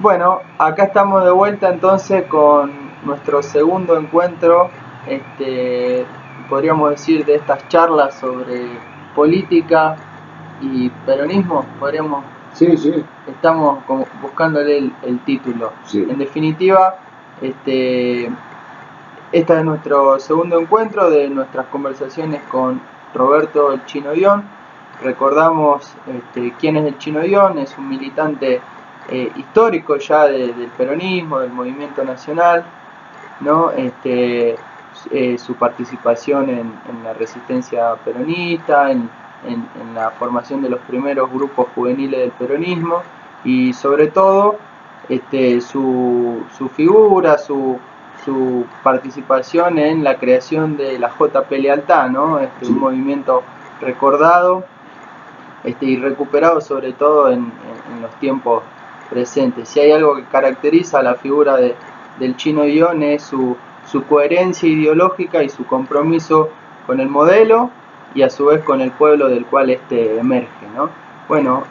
Bueno, acá estamos de vuelta entonces con nuestro segundo encuentro, podríamos decir, de estas charlas sobre política y peronismo, podríamos, Sí, sí, estamos como buscándole el título. sí. En definitiva, este es nuestro segundo encuentro de nuestras conversaciones con Roberto el Chino Dion. Recordamos quién es el Chino Dion, es un militante histórico ya del peronismo, del movimiento nacional, ¿no? Su participación en la resistencia peronista, en la formación de los primeros grupos juveniles del peronismo y sobre todo su figura, su participación en la creación de la JP Lealtad, ¿no? Sí. Un movimiento recordado y recuperado sobre todo en los tiempos presentes. Si hay algo que caracteriza a la figura del Chino Dion es su coherencia ideológica y su compromiso con el modelo y a su vez con el pueblo del cual emerge, ¿no? Bueno,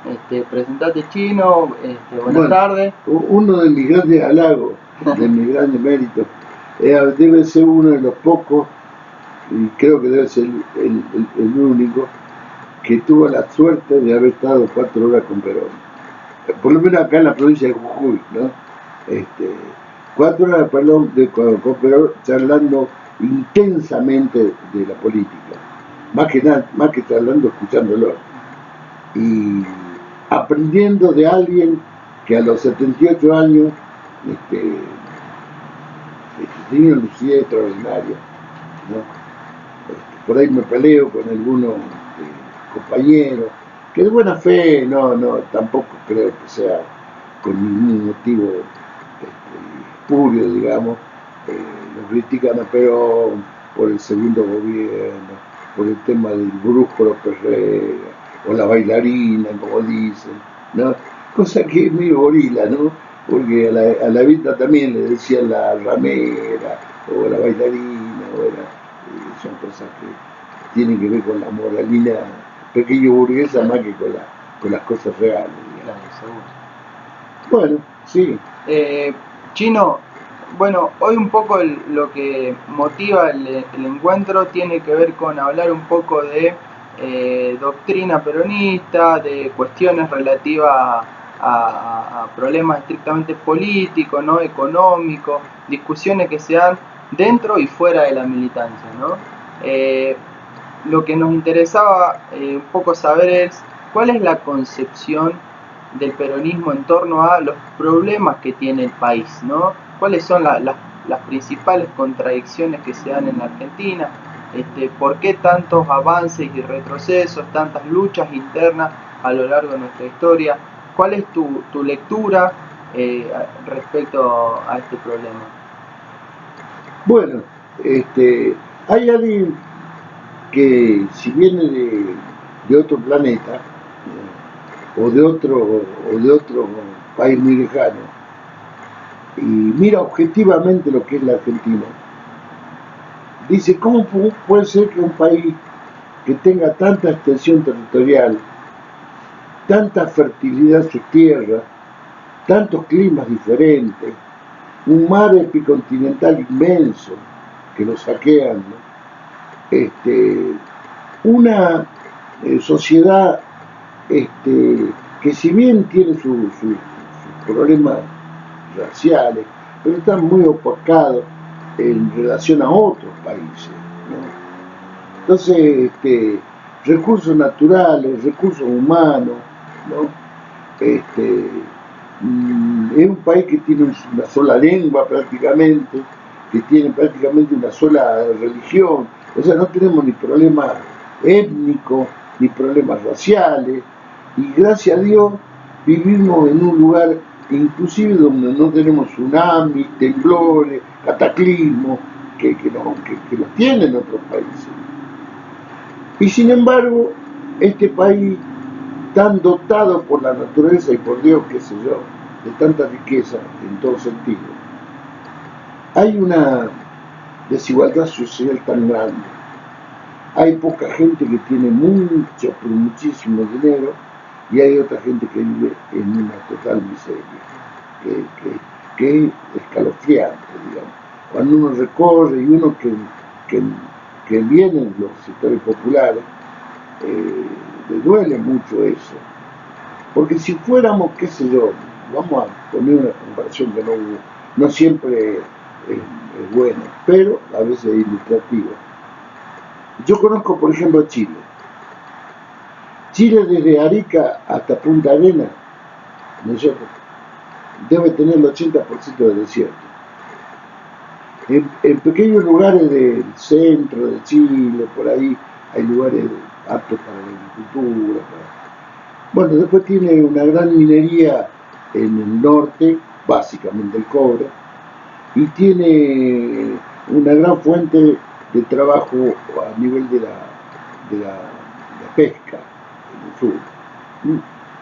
presentate Chino, buenas Bueno, tardes. uno de mis grandes halagos, de mis grandes méritos, debe ser uno de los pocos, y creo que debe ser el único, que tuvo la suerte de haber estado 4 horas con Perón. Por lo menos acá en la provincia de Jujuy, ¿no? Este, 4 horas con Perón charlando intensamente de la política. Más que charlando, escuchándolo. Y aprendiendo de alguien que a los 78 años tenía una lucidez extraordinaria, ¿no? Por ahí me peleo con algunos compañeros que de buena fe, tampoco creo que sea con ningún motivo espurio, digamos, lo critican a Perón por el segundo gobierno, por el tema del brujo López Rega, o la bailarina, como dicen, ¿no? Cosa que es medio gorila, ¿no? Porque a la Evita también le decían la ramera, o la bailarina, son cosas que tienen que ver con la moralina pequeño burguesa más que con las cosas reales, digamos. Claro, seguro. Bueno, sí. Chino, bueno, hoy un poco lo que motiva el encuentro tiene que ver con hablar un poco de doctrina peronista, de cuestiones relativas a problemas estrictamente políticos, ¿no? Económicos, discusiones que se dan dentro y fuera de la militancia, ¿no? Lo que nos interesaba un poco saber es cuál es la concepción del peronismo en torno a los problemas que tiene el país, ¿no? ¿Cuáles son las principales contradicciones que se dan en la Argentina? ¿Por qué tantos avances y retrocesos, tantas luchas internas a lo largo de nuestra historia? ¿Cuál es tu lectura respecto a este problema? Bueno, hay alguien que si viene de otro planeta o de otro país muy lejano y mira objetivamente lo que es la Argentina, dice, ¿cómo puede ser que un país que tenga tanta extensión territorial, tanta fertilidad en sus tierras, tantos climas diferentes, un mar epicontinental inmenso que lo saquean, ¿no? Una sociedad que si bien tiene sus problemas raciales, pero están muy opacados en relación a otros países, ¿no? Entonces, recursos naturales, recursos humanos, ¿no? Es un país que tiene una sola lengua prácticamente, que tiene prácticamente una sola religión, o sea, no tenemos ni problemas étnicos, ni problemas raciales, y gracias a Dios vivimos en un lugar inclusive donde no tenemos tsunamis, temblores, cataclismos, que los tienen otros países. Y sin embargo, este país tan dotado por la naturaleza y por Dios, qué sé yo, de tanta riqueza en todo sentido, hay una desigualdad social tan grande. Hay poca gente que tiene mucho, pero muchísimo dinero, y hay otra gente que vive en una total miseria, que es escalofriante, digamos. Cuando uno recorre y uno que, que viene en los sectores populares, le duele mucho eso. Porque si fuéramos, qué sé yo, vamos a poner una comparación que no siempre es buena, pero a veces es ilustrativa. Yo conozco, por ejemplo, Chile. Chile desde Arica hasta Punta Arenas, ¿no es cierto?, debe tener el 80% de desierto. En pequeños lugares del centro de Chile, por ahí, hay lugares aptos para la agricultura. Bueno, después tiene una gran minería en el norte, básicamente el cobre, y tiene una gran fuente de trabajo a nivel de la pesca en el sur,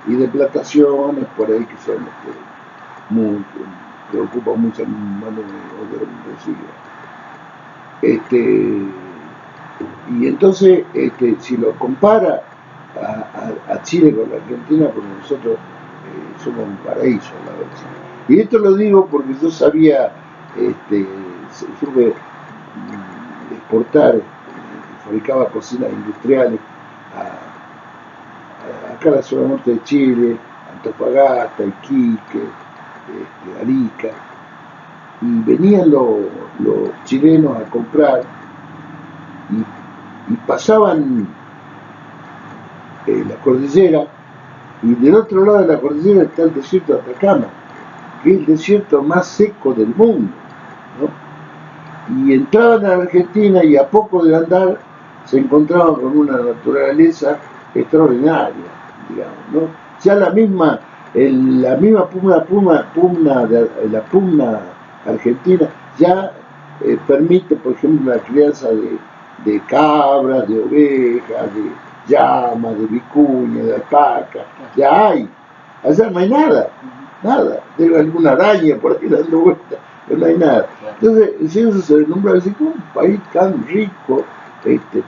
y de plantaciones por ahí que son muy, que ocupan mucha mano de obra intensiva. Y entonces, si lo compara a Chile con la Argentina, porque nosotros somos un paraíso a la vez. Y esto lo digo porque yo sabía, supe exportar, fabricaba cocinas industriales acá a la zona norte de Chile, Antofagasta, Iquique, Arica, y venían los chilenos a comprar y pasaban la cordillera, y del otro lado de la cordillera está el desierto de Atacama, que es el desierto más seco del mundo, ¿no? Y entraban a la Argentina y a poco de andar se encontraban con una naturaleza extraordinaria, digamos, ¿no? Ya la misma la pugna argentina ya permite, por ejemplo, la crianza de cabras, de ovejas, de llamas, de vicuña, de alpaca, ya hay. Allá no hay nada, debe alguna araña por ahí dando vueltas, pero no hay nada. Entonces, si eso se deslumbra, decir que un país tan rico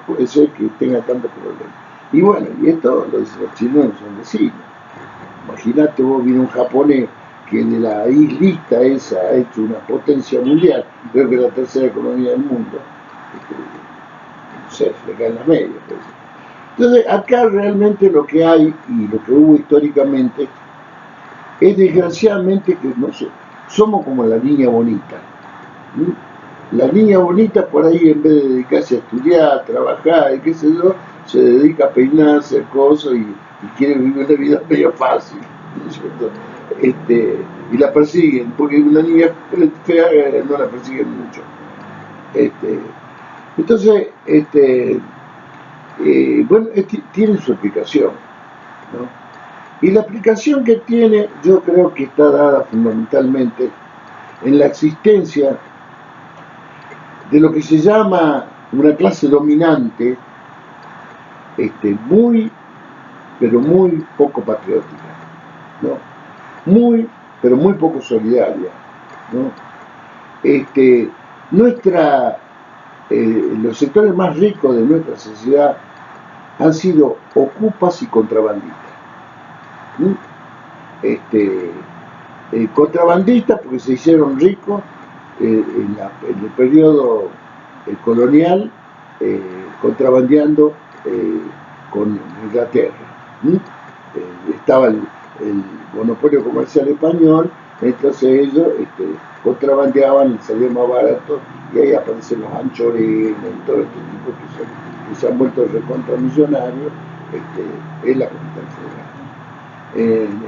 puede ser que tenga tantos problemas. Y bueno, y esto los chilenos son vecinos. Imagínate, vos viene un japonés que de la islita esa ha hecho una potencia mundial, creo que la tercera economía del mundo, no sé, se le cae en la media. Pues. Entonces, acá realmente lo que hay y lo que hubo históricamente es desgraciadamente que no sé, somos como la niña bonita. La niña bonita por ahí, en vez de dedicarse a estudiar, a trabajar, y qué sé yo, se dedica a peinarse, hacer cosas y quiere vivir una vida medio fácil, ¿no es cierto? Y la persiguen, porque una niña fea no la persiguen mucho. Entonces, bueno, tiene su explicación, ¿no? Y la explicación que tiene, yo creo que está dada fundamentalmente en la existencia de lo que se llama una clase dominante, muy, pero muy poco patriótica, ¿no? Muy, pero muy poco solidaria, ¿no? Los sectores más ricos de nuestra sociedad han sido ocupas y contrabandistas. Contrabandistas porque se hicieron ricos en el periodo colonial, contrabandeando con Inglaterra. Estaba el monopolio comercial español, entonces ellos contrabandeaban, salía más barato, y ahí aparecen los anchoreros y todo este tipo que se han vuelto recontramillonarios en la capital federal.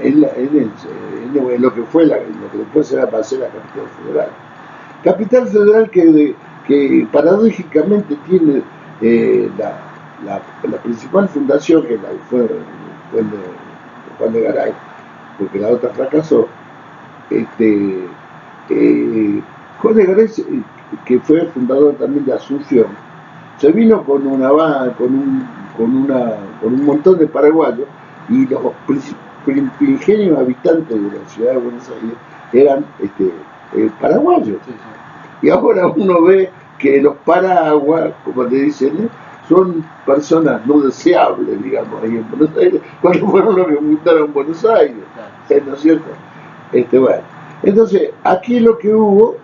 En lo que fue lo que después se va a ser la capital federal. Capital federal que paradójicamente tiene la principal fundación, que fue de Juan de Garay, porque la otra fracasó. Juan de Garay, que fue fundador también de Asunción, se vino con un montón de paraguayos, y los primigenios habitantes de la ciudad de Buenos Aires eran paraguayos. Sí, sí. Y ahora uno ve que los paraguas, como le dicen, son personas no deseables, digamos, ahí en Buenos Aires, cuando fueron los que fundaron Buenos Aires, ¿no es cierto? Bueno. Entonces, aquí lo que hubo,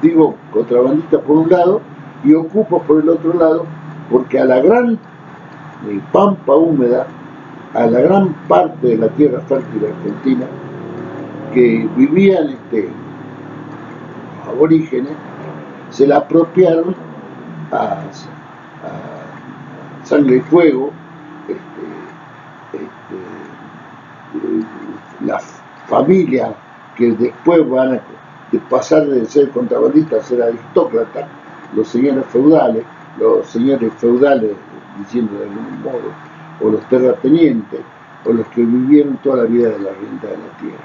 digo, contrabandistas por un lado y ocupos por el otro lado, porque a la gran pampa húmeda, a la gran parte de la tierra fértil argentina, que vivían aborígenes, se la apropiaron a sangre y fuego, las familias que después van a pasar de ser contrabandistas a ser aristócratas, los señores feudales, diciendo de algún modo, o los terratenientes, o los que vivieron toda la vida de la renta de la tierra,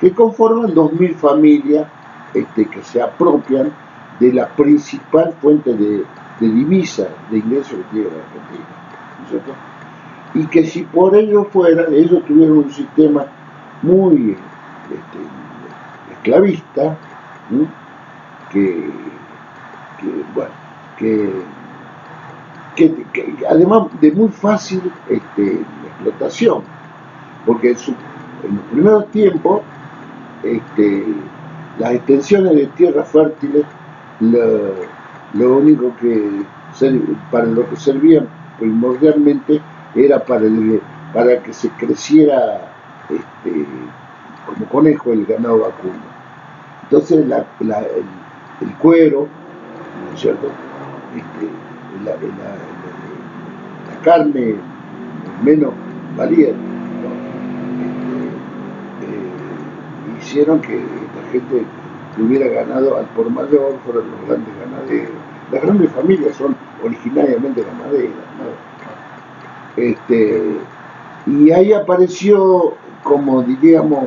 que conforman 2000 familias que se apropian de la principal fuente de divisa, de ingresos que tiene la Argentina, ¿no es cierto? Y que si por ellos fueran, ellos tuvieron un sistema muy esclavista, ¿no? que además de muy fácil explotación, porque en los primeros tiempos las extensiones de tierras fértiles, lo único que para lo que servían primordialmente era para que se creciera como conejo el ganado vacuno. Entonces el cuero, ¿no es cierto? La carne menos valía, ¿no? Hicieron que la gente tuviera ganado al por mayor, fueron los grandes ganaderos. Las grandes familias son originariamente ganaderas, ¿no? Y ahí apareció, como diríamos,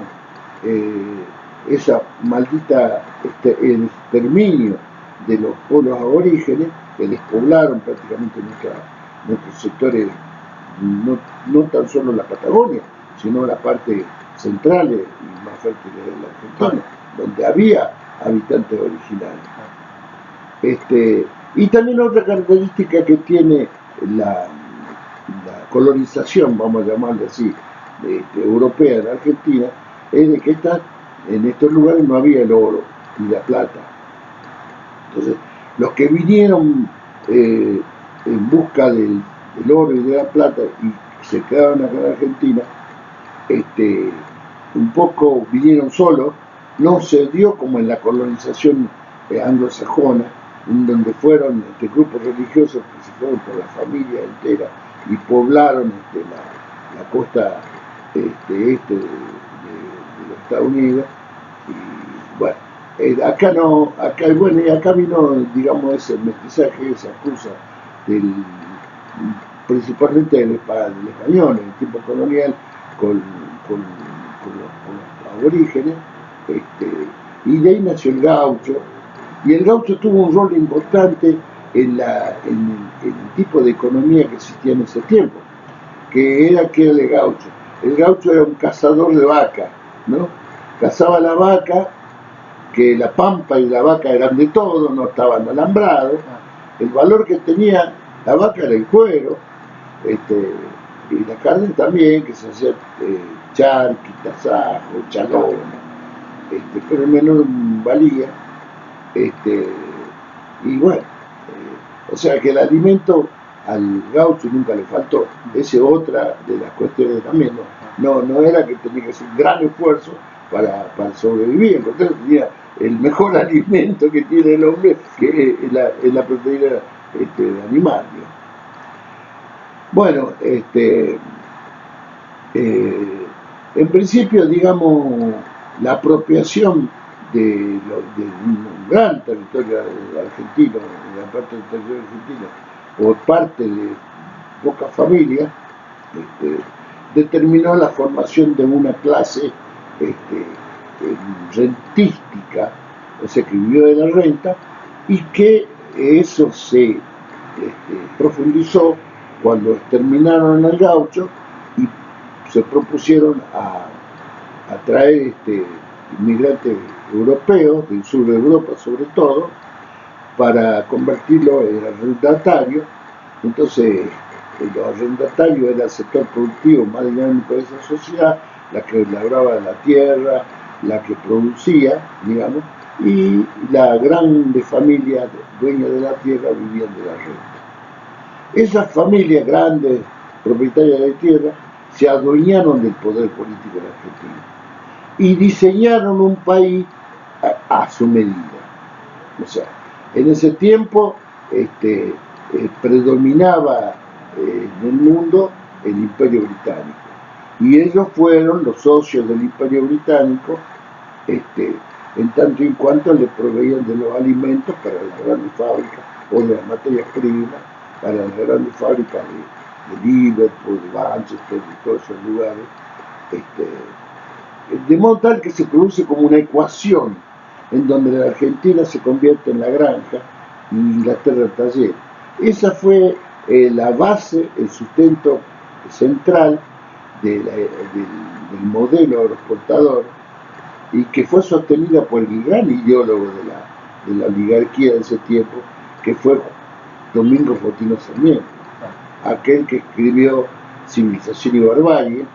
esa maldita el exterminio de los pueblos aborígenes que despoblaron prácticamente nuestros sectores, no tan solo la Patagonia, sino la parte central y más fértil de la Argentina, donde había habitantes originarios. Y también otra característica que tiene la colonización, vamos a llamarle así, europea de la Argentina, es de que en estos lugares no había el oro ni la plata. Entonces, los que vinieron en busca del oro y de la plata y se quedaron acá en Argentina, un poco vinieron solos, no se dio como en la colonización anglosajona, en donde fueron grupos religiosos que se fueron por la familia entera y poblaron la costa de los Estados Unidos. Y bueno, acá no, acá vino, digamos, ese mestizaje, esa excusa principalmente del español, en el tiempo colonial, con los aborígenes, y de ahí nació el gaucho, y el gaucho tuvo un rol importante en el tipo de economía que existía en ese tiempo, que era el gaucho. El gaucho era un cazador de vaca, ¿no? Cazaba la vaca, que la pampa y la vaca eran de todo, no estaban alambrados. El valor que tenía la vaca era el cuero, y la carne también, que se hacía charqui, tasajo, chalón, pero en menor valía. Y bueno, o sea que el alimento al gaucho nunca le faltó. Esa es otra de las cuestiones también, no era que tenía que hacer un gran esfuerzo para sobrevivir, entonces tenía el mejor alimento que tiene el hombre, que es la proteína animal, ¿no? Bueno, en principio, digamos, la apropiación de un gran territorio argentino, de la parte del territorio argentino, por parte de pocas familias, determinó la formación de una clase rentística, o sea, que vivió de la renta, y que eso se profundizó cuando exterminaron al gaucho y se propusieron a traer inmigrantes europeos, del sur de Europa sobre todo, para convertirlo en arrendatario Entonces, los arrendatarios era el sector productivo más dinámico de esa sociedad, la que labraba la tierra, la que producía, digamos, y la grande familia dueña de la tierra vivían de la renta. Esas familias grandes, propietarias de tierra, se adueñaron del poder político de la Argentina y diseñaron un país a su medida. O sea, en ese tiempo predominaba en el mundo el Imperio Británico. Y ellos fueron los socios del Imperio Británico, en tanto y en cuanto le proveían de los alimentos para las grandes fábricas o de las materias primas para las grandes fábricas de Liverpool, de Manchester, de todos esos lugares. De modo tal que se produce como una ecuación en donde la Argentina se convierte en la granja y Inglaterra el taller. Esa fue la base, el sustento central del modelo agroexportador y que fue sostenida por el gran ideólogo de la oligarquía de ese tiempo, que fue Domingo Faustino Sarmiento, aquel que escribió Civilización y Barbarie,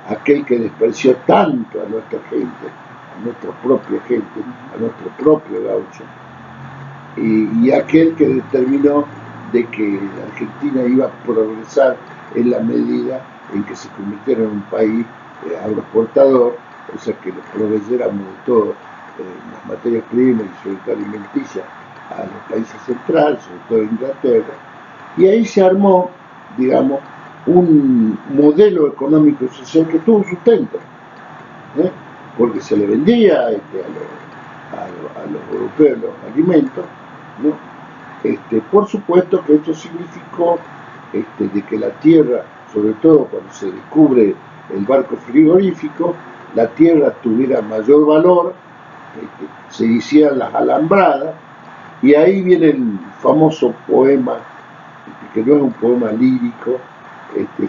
aquel que despreció tanto a nuestra gente, a nuestra propia gente, a nuestro propio gaucho, y aquel que determinó de que la Argentina iba a progresar en la medida en que se convirtiera en un país agroexportador, o sea que le proveyéramos de todo, las materias primas y sobre todo alimenticias a los países centrales, sobre todo Inglaterra, y ahí se armó, digamos, un modelo económico y social que tuvo sustento, porque se le vendía a los europeos los alimentos, ¿no? Por supuesto que esto significó de que la tierra, sobre todo cuando se descubre el barco frigorífico, la tierra tuviera mayor valor, se hicieran las alambradas, y ahí viene el famoso poema, que no es un poema lírico,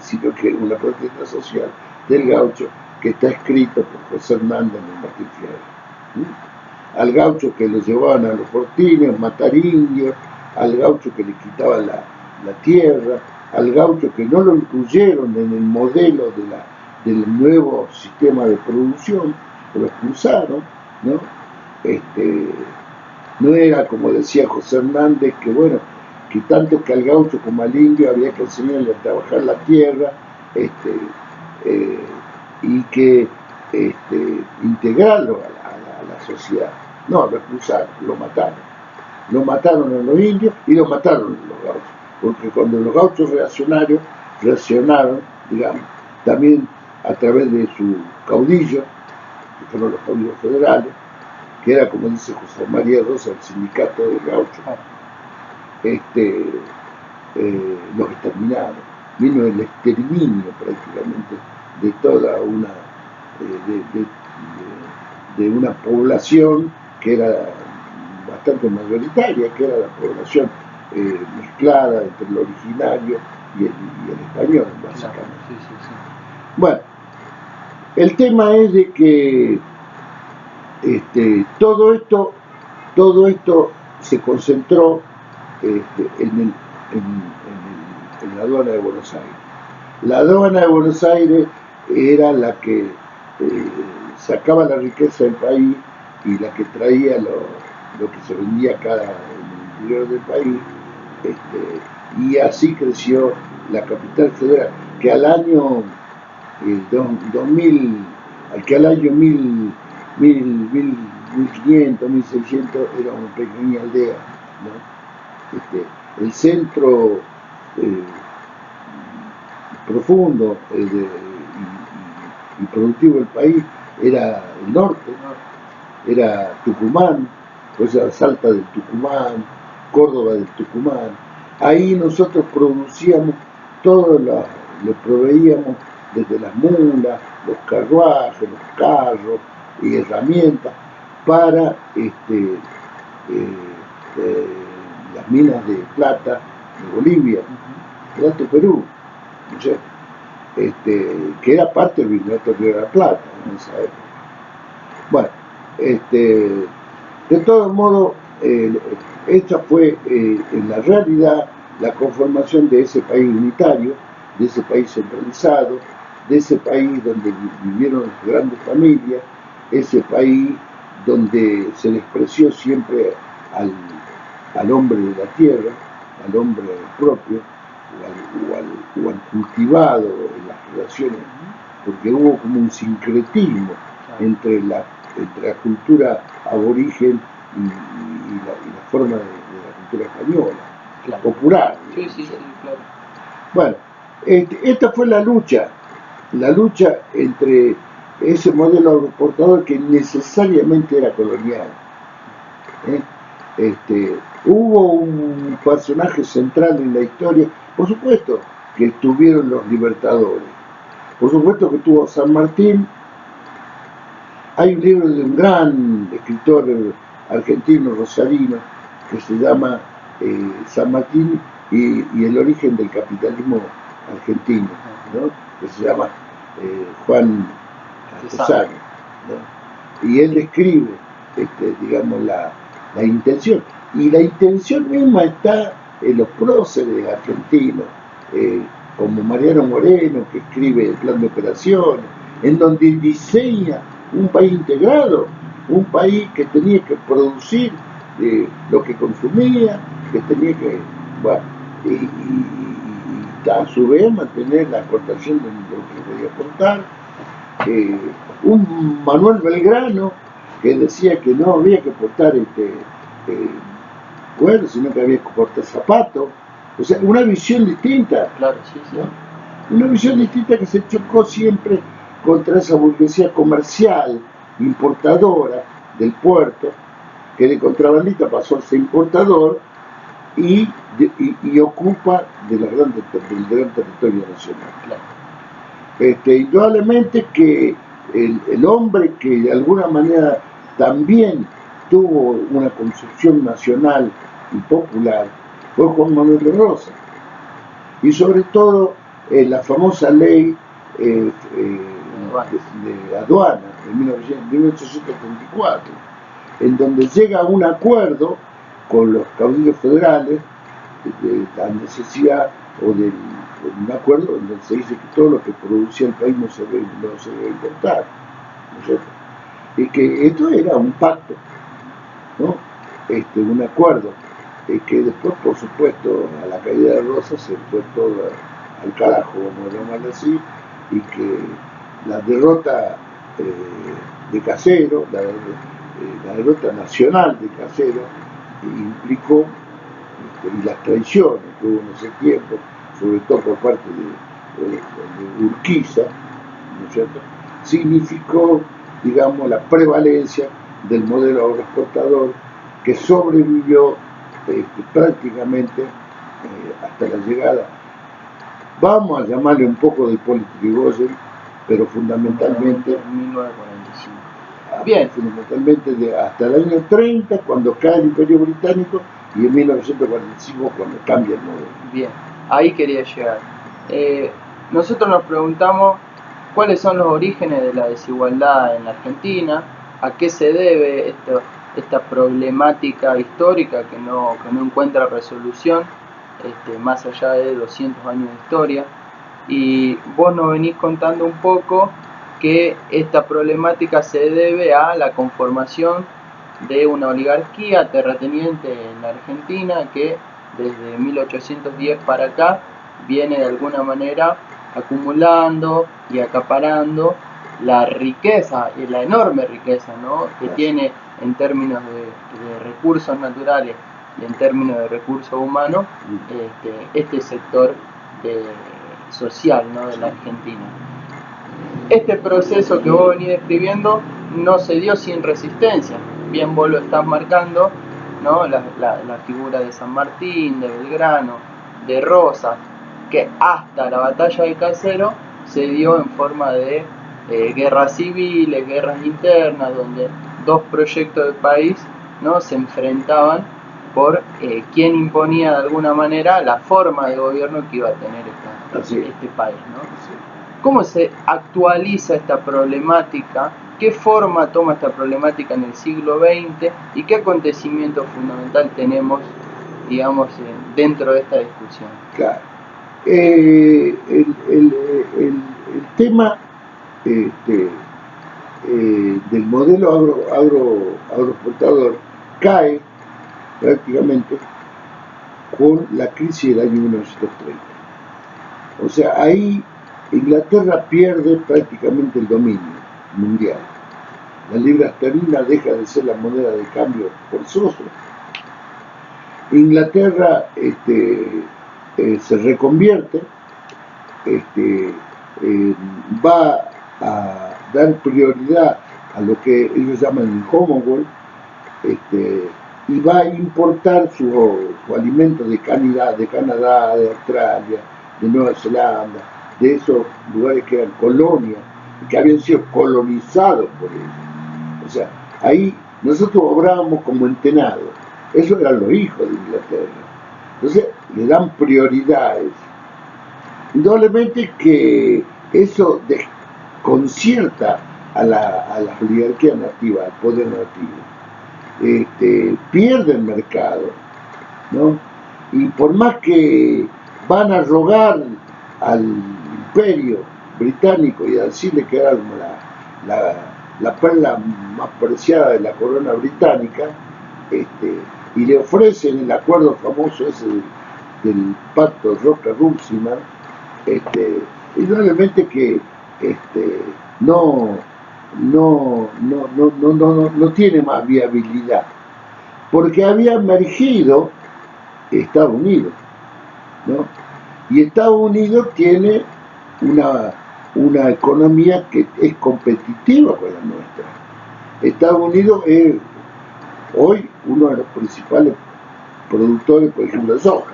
sino que es una protesta social del gaucho, que está escrito por José Hernández en el Martín Fierro. Al gaucho que lo llevaban a los fortines, matar indios, al gaucho que le quitaban la tierra, al gaucho que no lo incluyeron en el modelo del nuevo sistema de producción, lo expulsaron, ¿no? No era como decía José Hernández, que bueno, que tanto que al gaucho como al indio había que enseñarle a trabajar la tierra, y que integrarlo a la sociedad. No, lo expulsaron, lo mataron. Lo mataron a los indios y lo mataron a los gauchos. Porque cuando los gauchos reaccionaron, digamos, también a través de su caudillo, que fueron los caudillos federales, que era, como dice José María Rosa, el sindicato del gaucho, los exterminaron. Vino el exterminio prácticamente de toda una de una población que era bastante mayoritaria, que era la población mezclada entre el originario y el español, básicamente. Sí, sí, sí. Bueno, el tema es de que todo esto se concentró en la aduana de Buenos Aires. La aduana de Buenos Aires era la que sacaba la riqueza del país y la que traía lo que se vendía acá en el interior del país, y así creció la capital federal, que al año 2000, que al año 1500, 1600 era una pequeña aldea, ¿no? El centro profundo y productivo del país era el norte, era Tucumán, pues era Salta del Tucumán, Córdoba del Tucumán. Ahí nosotros producíamos todo, le proveíamos desde las mulas, los carruajes, los carros y herramientas para las minas de plata de Bolivia, el Alto Perú, que era parte del Virreinato de la Plata en esa época. Bueno, de todos modos, esta fue en la realidad la conformación de ese país unitario, de ese país centralizado, de ese país donde vivieron las grandes familias, ese país donde se despreció siempre al hombre de la tierra, al hombre propio, o al cultivado en las relaciones, porque hubo como un sincretismo entre la cultura aborigen y la forma de la cultura española, Claro. popular. Sí, sí, sí, claro. Bueno, esta fue la lucha entre ese modelo agroexportador que necesariamente era colonial. Hubo un personaje central en la historia, por supuesto que estuvieron los libertadores, por supuesto que estuvo San Martín. Hay un libro de un gran escritor argentino, rosarino, que se llama San Martín y el origen del capitalismo argentino, ¿no? Que se llama Juan Artesano, ¿no? Y él describe, digamos, la intención. Y la intención misma está en los próceres argentinos, como Mariano Moreno, que escribe el plan de operaciones, en donde diseña un país integrado, un país que tenía que producir lo que consumía, que tenía que, bueno, y a su vez mantener la exportación de lo que podía exportar. Un Manuel Belgrano que decía que no había que exportar bueno, sino que había que exportar zapatos. O sea, una visión distinta. Claro, sí, sí. ¿No? Una visión distinta que se chocó siempre contra esa burguesía comercial, importadora del puerto, que de contrabandista pasó a ser importador y ocupa del gran territorio nacional. Claro. Indudablemente que el hombre que de alguna manera también tuvo una construcción nacional y popular fue Juan Manuel de Rosas, y sobre todo la famosa ley de aduana de 1834, en donde llega a un acuerdo con los caudillos federales de la necesidad o de un acuerdo en donde se dice que todo lo que producía el país no se debe importar, ¿no es cierto? Y que esto era un pacto, ¿no? Un acuerdo, que después, por supuesto, a la caída de Rosas se fue todo al carajo, vamos a llamarlo así, y que la derrota de Casero, la derrota nacional de Casero, implicó, y las traiciones que hubo en ese tiempo, sobre todo por parte de Urquiza, ¿no es cierto?, significó, digamos, la prevalencia del modelo agroexportador que sobrevivió prácticamente hasta la llegada, vamos a llamarle un poco de Hipólito Yrigoyen, pero fundamentalmente en 1945. Bien. Fundamentalmente hasta el año 30, cuando cae el Imperio Británico, y en 1945 cuando cambia el modelo. Bien, ahí quería llegar. Nosotros nos preguntamos cuáles son los orígenes de la desigualdad en la Argentina, a qué se debe esta problemática histórica que no encuentra resolución, más allá de 200 años de historia. Y vos nos venís contando un poco que esta problemática se debe a la conformación de una oligarquía terrateniente en la Argentina que desde 1810 para acá viene de alguna manera acumulando y acaparando la riqueza, y la enorme riqueza, ¿no?, que tiene en términos de recursos naturales y en términos de recursos humanos este sector social, ¿no?, de la Argentina. Este proceso que vos venís describiendo no se dio sin resistencia. Bien vos lo estás marcando, ¿no?, la figura de San Martín, de Belgrano, de Rosas, que hasta la batalla de Caseros se dio en forma de guerras civiles, guerras internas, donde dos proyectos de país, ¿no?, se enfrentaban por quién imponía de alguna manera la forma de gobierno que iba a tener este país, ¿no? ¿Cómo se actualiza esta problemática? ¿Qué forma toma esta problemática en el siglo XX? ¿Y qué acontecimiento fundamental tenemos digamos, dentro de esta discusión. Claro. El tema del modelo agroexportador cae prácticamente con la crisis del año 1930. O sea, ahí Inglaterra pierde prácticamente el dominio mundial. La libra esterlina deja de ser la moneda de cambio forzoso. Inglaterra se reconvierte, va a dar prioridad a lo que ellos llaman el Commonwealth, y va a importar su alimento de Canadá, de Australia, de Nueva Zelanda, de esos lugares que eran colonias, que habían sido colonizados por ellos. O sea, ahí nosotros obrábamos como entenados. Esos eran los hijos de Inglaterra. Entonces, le dan prioridades. Indudablemente que eso desconcierta a la oligarquía nativa, al poder nativo. Pierde el mercado, ¿no? Y por más que van a rogar al imperio británico y a decirle que era como la perla más preciada de la corona británica, y le ofrecen el acuerdo famoso ese del pacto Roca-Runciman, indudablemente que no tiene más viabilidad, porque había emergido Estados Unidos, ¿no? Y Estados Unidos tiene una economía que es competitiva con la nuestra. Estados Unidos es hoy uno de los principales productores, por ejemplo, de soja,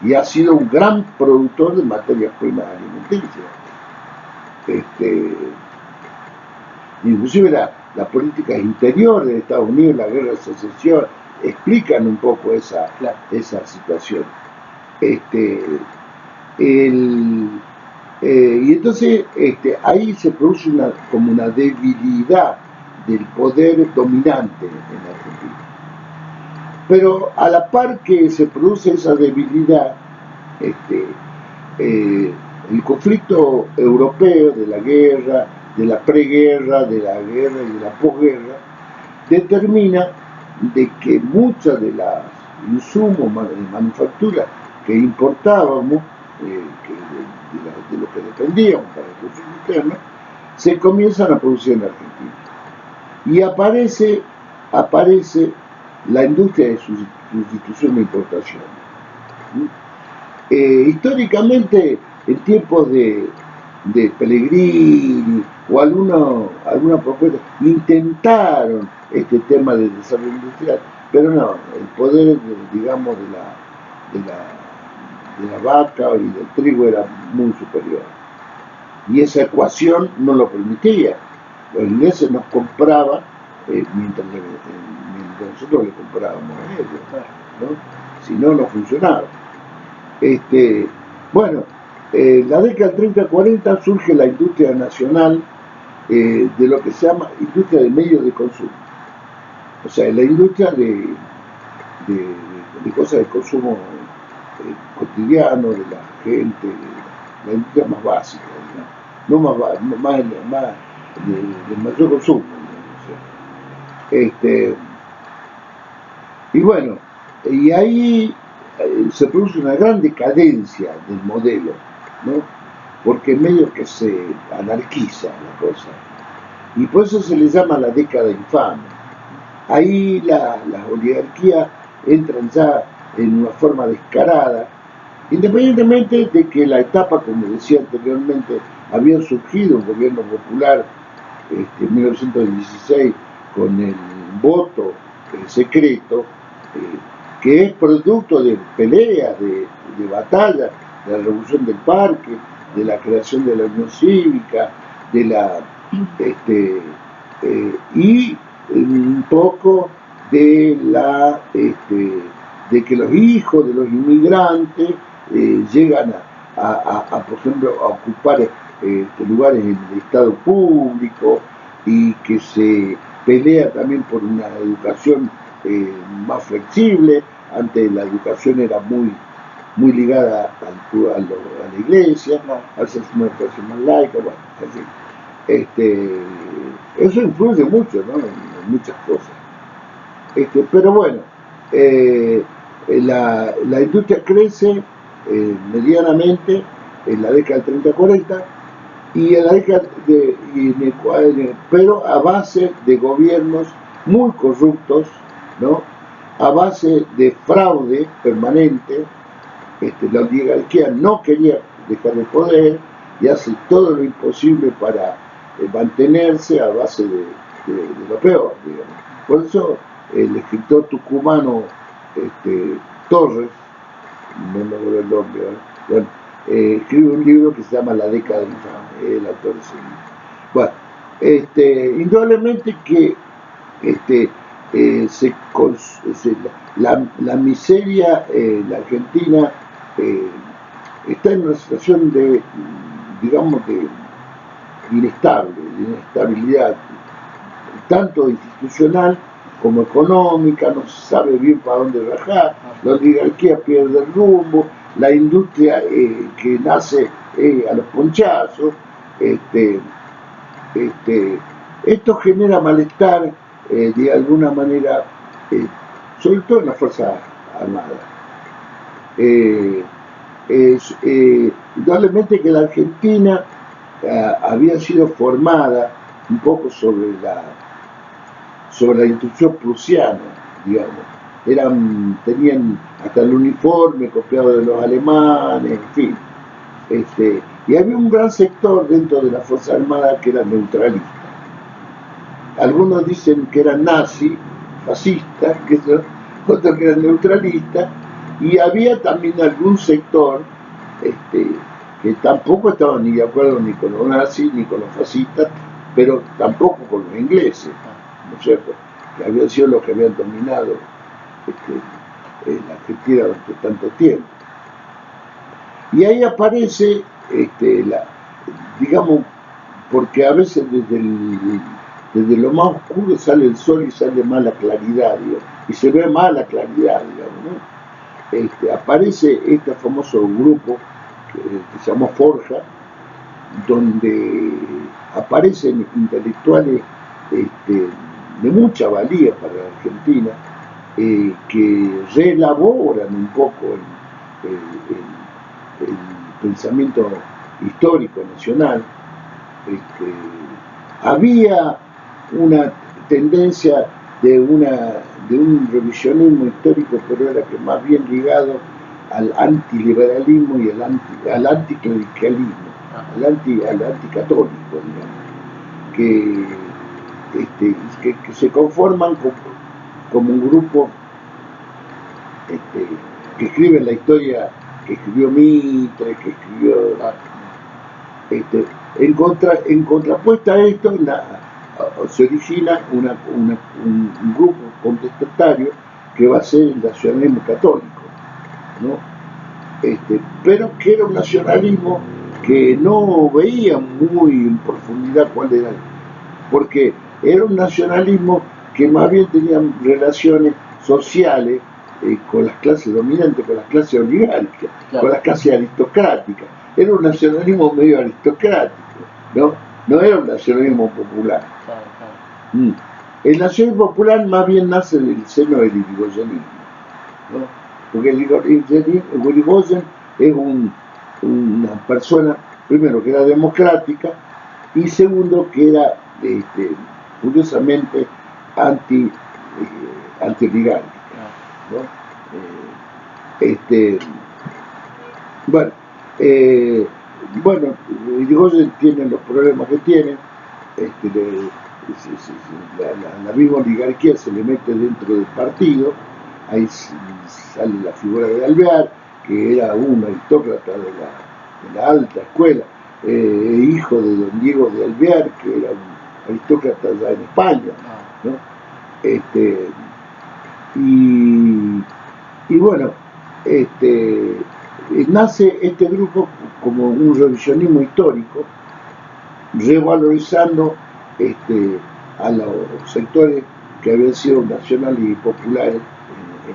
y ha sido un gran productor de materias primas alimenticias. Inclusive la política interior de Estados Unidos, la guerra de secesión, explican un poco esa situación. Y entonces ahí se produce como una debilidad del poder dominante en Argentina. Pero a la par que se produce esa debilidad, el conflicto europeo de la guerra, de la preguerra, de la guerra y de la posguerra, determina de que muchas de las insumos de manufactura que importábamos, de lo que dependíamos para el consumo interno, se comienzan a producir en Argentina. Y aparece la industria de sustitución de importación. Históricamente, en tiempos de Pellegrini o alguna propuesta, intentaron este tema de desarrollo industrial, pero no, el poder, digamos, de la vaca y del trigo era muy superior. Y esa ecuación no lo permitía. Los ingleses nos compraban mientras nosotros le comprábamos a ellos, ¿no? Si no, no funcionaba. La década del 30-40 surge la industria nacional de lo que se llama industria de medios de consumo. O sea, la industria de cosas de consumo cotidiano de la gente, la industria más básica, digamos. No más de mayor consumo, digamos. Y bueno, y ahí se produce una gran decadencia del modelo, ¿no? Porque medio que se anarquiza la cosa. Y por eso se le llama la década infame. Ahí las oligarquías entran ya en una forma descarada, independientemente de que la etapa, como decía anteriormente, había surgido un gobierno popular en 1916 con el voto secreto, que es producto de peleas, de batallas, de la Revolución del Parque, de la creación de la Unión Cívica, y un poco de que los hijos de los inmigrantes llegan por ejemplo, a ocupar lugares en el Estado público, y que se pelea también por una educación más flexible, antes la educación era muy ligada a la iglesia, a veces una educación más laica, bueno, así. Eso influye mucho, ¿no? En muchas cosas. Pero bueno, la industria crece medianamente en la década del 30-40 y en la década pero a base de gobiernos muy corruptos, ¿no? A base de fraude permanente. La oligarquía no quería dejar el poder y hace todo lo imposible para mantenerse a base de lo peor, digamos. Por eso el escritor tucumano Torres, no me acuerdo el nombre, bueno, escribe un libro que se llama La década del infame, el autor de ese libro. Bueno, indudablemente que la miseria en la Argentina está en una situación de, digamos, de inestabilidad, tanto institucional como económica, no se sabe bien para dónde rajar, la oligarquía pierde el rumbo, la industria que nace a los ponchazos, esto genera malestar de alguna manera, sobre todo en las Fuerzas Armadas. Indudablemente que la Argentina había sido formada un poco sobre la instrucción prusiana, digamos. Tenían hasta el uniforme copiado de los alemanes, en fin. Y había un gran sector dentro de la Fuerza Armada que era neutralista. Algunos dicen que eran nazis, fascistas, otros que eran neutralistas, y había también algún sector que tampoco estaba ni de acuerdo ni con los nazis ni con los fascistas, pero tampoco con los ingleses, ¿no es cierto?, que habían sido los que habían dominado la Argentina durante tanto tiempo. Y ahí aparece, digamos, porque a veces desde lo más oscuro sale el sol y sale más la claridad, digamos, y se ve más la claridad, digamos, ¿no? Aparece este famoso grupo que se llamó Forja, donde aparecen intelectuales de mucha valía para la Argentina, que reelaboran un poco el pensamiento histórico nacional. Había una tendencia de un revisionismo histórico, pero era que más bien ligado al antiliberalismo y al anticlericalismo, al anticatólico, digamos, que se conforman como un grupo que escribe la historia que escribió Mitre, que escribió en contrapuesta a esto se origina un grupo contestatario que va a ser el nacionalismo católico, ¿no? Pero que era un nacionalismo que no veía muy en profundidad cuál era, porque era un nacionalismo que más bien tenía relaciones sociales con las clases dominantes, con las clases oligárquicas, claro, con las clases aristocráticas. Era un nacionalismo medio aristocrático, no era un nacionalismo popular. Claro, claro. El nacionalismo popular más bien nace del seno del irigoyenismo, ¿no? Porque el Irigoyen es una persona, primero, que era democrática, y segundo, que era curiosamente anti-oligárquica, ¿no? Bueno, Irigoyen tiene los problemas que tiene, la misma oligarquía se le mete dentro del partido, ahí sale la figura de Alvear, que era un aristócrata de la alta escuela, hijo de don Diego de Alvear, que era un aristócrata allá en España, ¿no? Y bueno, nace este grupo como un revisionismo histórico, revalorizando a los sectores que habían sido nacionales y populares en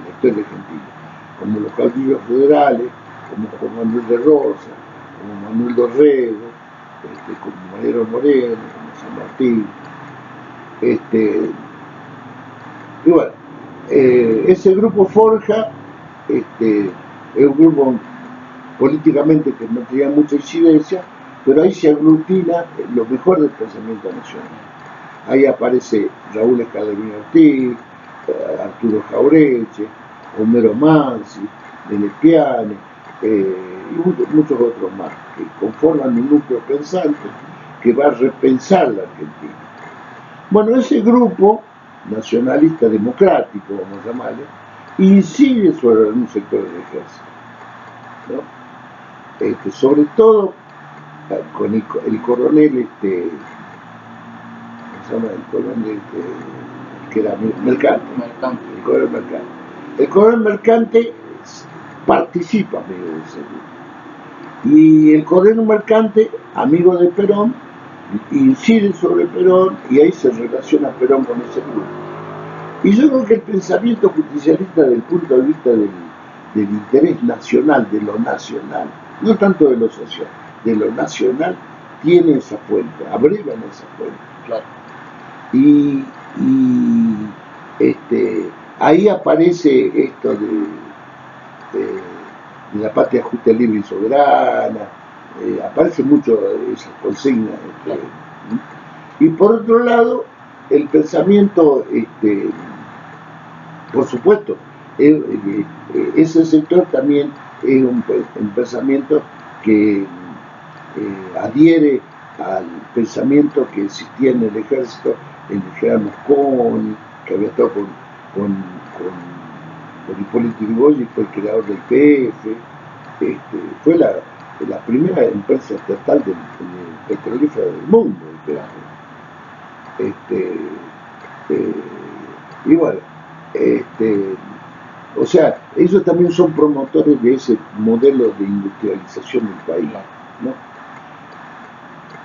la historia argentina. como los caudillos federales, como Juan Manuel de Rosa, como Manuel Dorrego, como Mariano Moreno, como San Martín. Y bueno, ese grupo forja, es un grupo políticamente que no tenía mucha incidencia, pero ahí se aglutina lo mejor del pensamiento nacional. Ahí aparece Raúl Escalabrini Ortiz, Arturo Jaureche, Homero Mansi, Nene Piane, y muchos otros más, que conforman un núcleo pensante que va a repensar la Argentina. Bueno, ese grupo nacionalista democrático, vamos a llamarle, incide sobre un sector del ejército, ¿no? Sobre todo con el coronel, ¿cómo se llama? El coronel, que era Mercante. El coronel Mercante. El coronel Mercante participa medio de ese grupo. Y el coronel Mercante, amigo de Perón, incide sobre Perón y ahí se relaciona Perón con ese grupo. Y yo creo que el pensamiento justicialista desde el punto de vista del interés nacional, de lo nacional, no tanto de lo social, de lo nacional, tiene esa fuente, abrevan esa fuente. Claro. Y ahí aparece esto de la patria justa, libre y soberana, aparece mucho esas consignas. Claro. Y por otro lado, el pensamiento, por supuesto, ese sector también es un pensamiento que adhiere al pensamiento que existía en el ejército, en el general Mosconi, que había estado con Hipólito Yrigoyen, fue el creador del PF, fue la primera empresa estatal petrolífera del mundo, el PF. Y bueno, o sea, ellos también son promotores de ese modelo de industrialización del país, ¿no?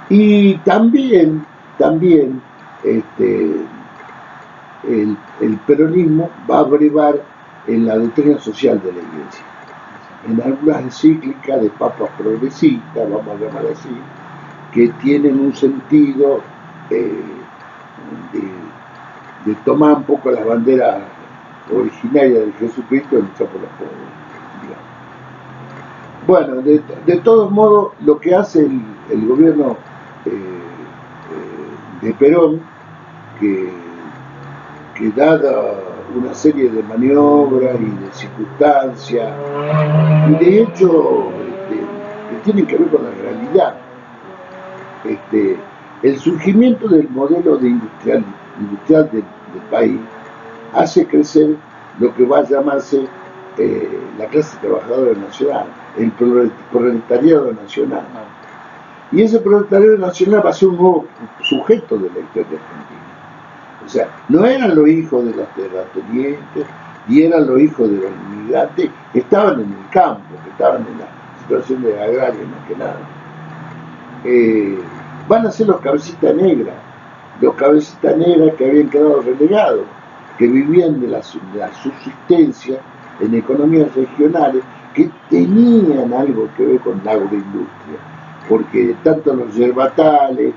Y también el peronismo va a brevar en la doctrina social de la Iglesia, en algunas encíclicas de papas progresistas, vamos a llamar así, que tienen un sentido de tomar un poco las banderas originarias de Jesucristo y luchar por los pobres, digamos. Bueno, de todos modos, lo que hace el gobierno de Perón, que dada una serie de maniobras y de circunstancias, y de hecho que tienen que ver con la realidad, el surgimiento del modelo de industrial del país hace crecer lo que va a llamarse la clase trabajadora nacional, el proletariado nacional. Y ese proletariado nacional va a ser un nuevo sujeto de la historia argentina. O sea, no eran los hijos de los terratenientes, ni eran los hijos de los inmigrantes, estaban en el campo, estaban en la situación de agraria más que nada. Van a ser los cabecitas negras que habían quedado relegados, que vivían de la subsistencia en economías regionales, que tenían algo que ver con la agroindustria, porque tanto los yerbatales,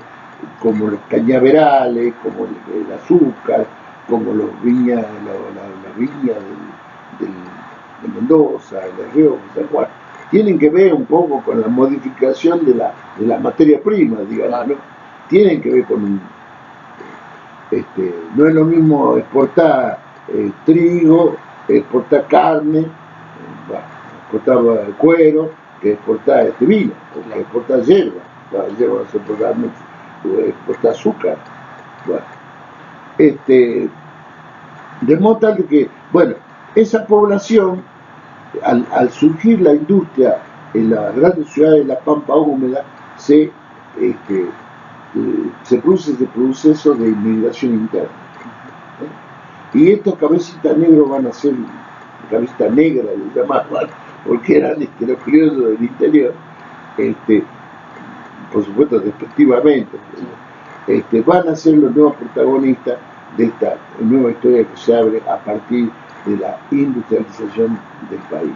como los cañaverales, como el azúcar, como las viñas de Mendoza, de Rioja, San Juan, tienen que ver un poco con la modificación de la materia prima, digamos, ¿no? Tienen que ver con no es lo mismo exportar trigo, exportar carne, exportar cuero, que exportar vino, que exportar hierba. La hierba no se exporta mucho, exportar azúcar. Bueno, de modo tal que, bueno, esa población, al surgir la industria en las grandes ciudades de la Pampa húmeda, se produce ese proceso de inmigración interna. Y estos cabecitas negros van a ser cabecita negra, les llamaban, porque eran los criollos del interior, por supuesto despectivamente, van a ser los nuevos protagonistas de esta nueva historia que se abre a partir de la industrialización del país.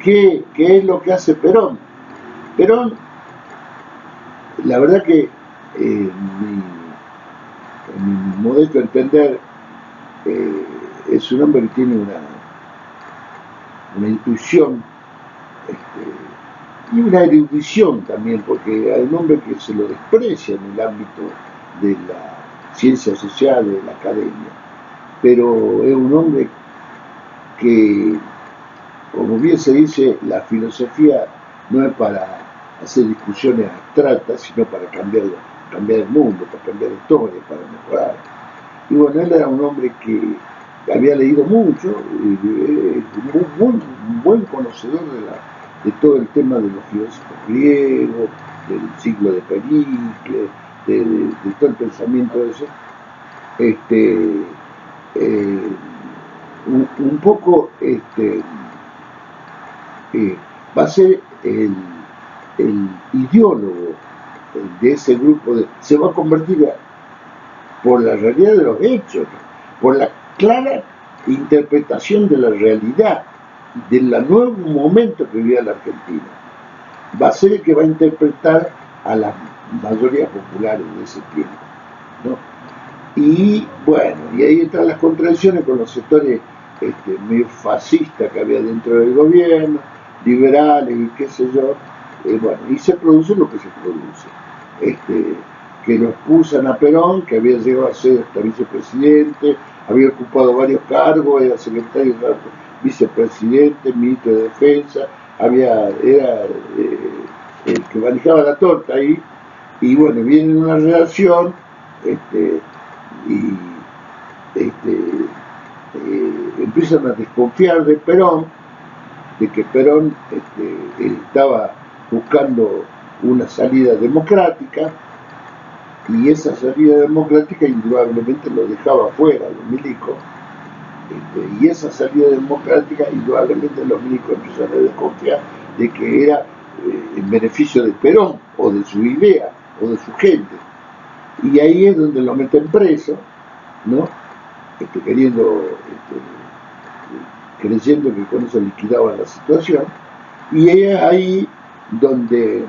¿Qué es lo que hace Perón? Perón, la verdad que en mi modesto entender, es un hombre que tiene una intuición y una erudición también, porque hay un hombre que se lo desprecia en el ámbito de la ciencia social, de la academia, pero es un hombre que, como bien se dice, la filosofía no es para hacer discusiones abstractas, sino para cambiar el mundo, para cambiar la historia, para mejorar. Y bueno, él era un hombre que había leído mucho, un buen conocedor de todo el tema de los filósofos griegos, del ciclo de Pericles, de todo el pensamiento de eso. Un poco va a ser el ideólogo de ese grupo, se va a convertir por la realidad de los hechos, por la clara interpretación de la realidad, del nuevo momento que vivía la Argentina. Va a ser el que va a interpretar a las mayorías populares de ese tiempo, ¿no? Y bueno, y ahí entran las contradicciones con los sectores medio fascistas que había dentro del gobierno, liberales y qué sé yo, bueno, y se produce lo que se produce. Que lo expulsan a Perón, que había llegado a ser hasta vicepresidente, había ocupado varios cargos, era secretario, vicepresidente, ministro de Defensa, era el que manejaba la torta ahí, y bueno, viene una relación, empiezan a desconfiar de Perón, de que Perón estaba buscando una salida democrática, y esa salida democrática indudablemente lo dejaba fuera, los milicos, y esa salida democrática indudablemente los milicos empezaron a desconfiar de que era en beneficio de Perón, o de su idea, o de su gente. Y ahí es donde lo meten preso, ¿no? Creyendo que con eso liquidaban la situación, y es ahí donde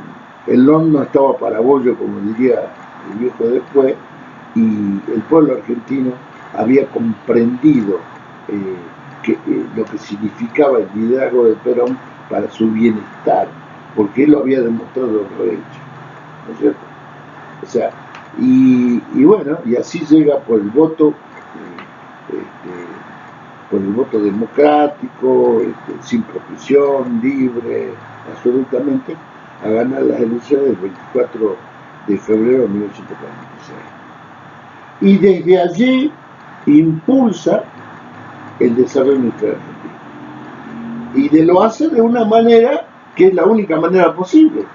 el horno estaba para bollo, como diría el viejo después, y el pueblo argentino había comprendido lo que significaba el liderazgo de Perón para su bienestar, porque él lo había demostrado en los hechos, ¿no es cierto? O sea, y bueno, y así llega por el voto democrático, sin prohibición, libre, absolutamente, a ganar las elecciones del 24 de febrero de 1946. Y desde allí impulsa el desarrollo industrial argentino. Y lo hace de una manera que es la única manera posible.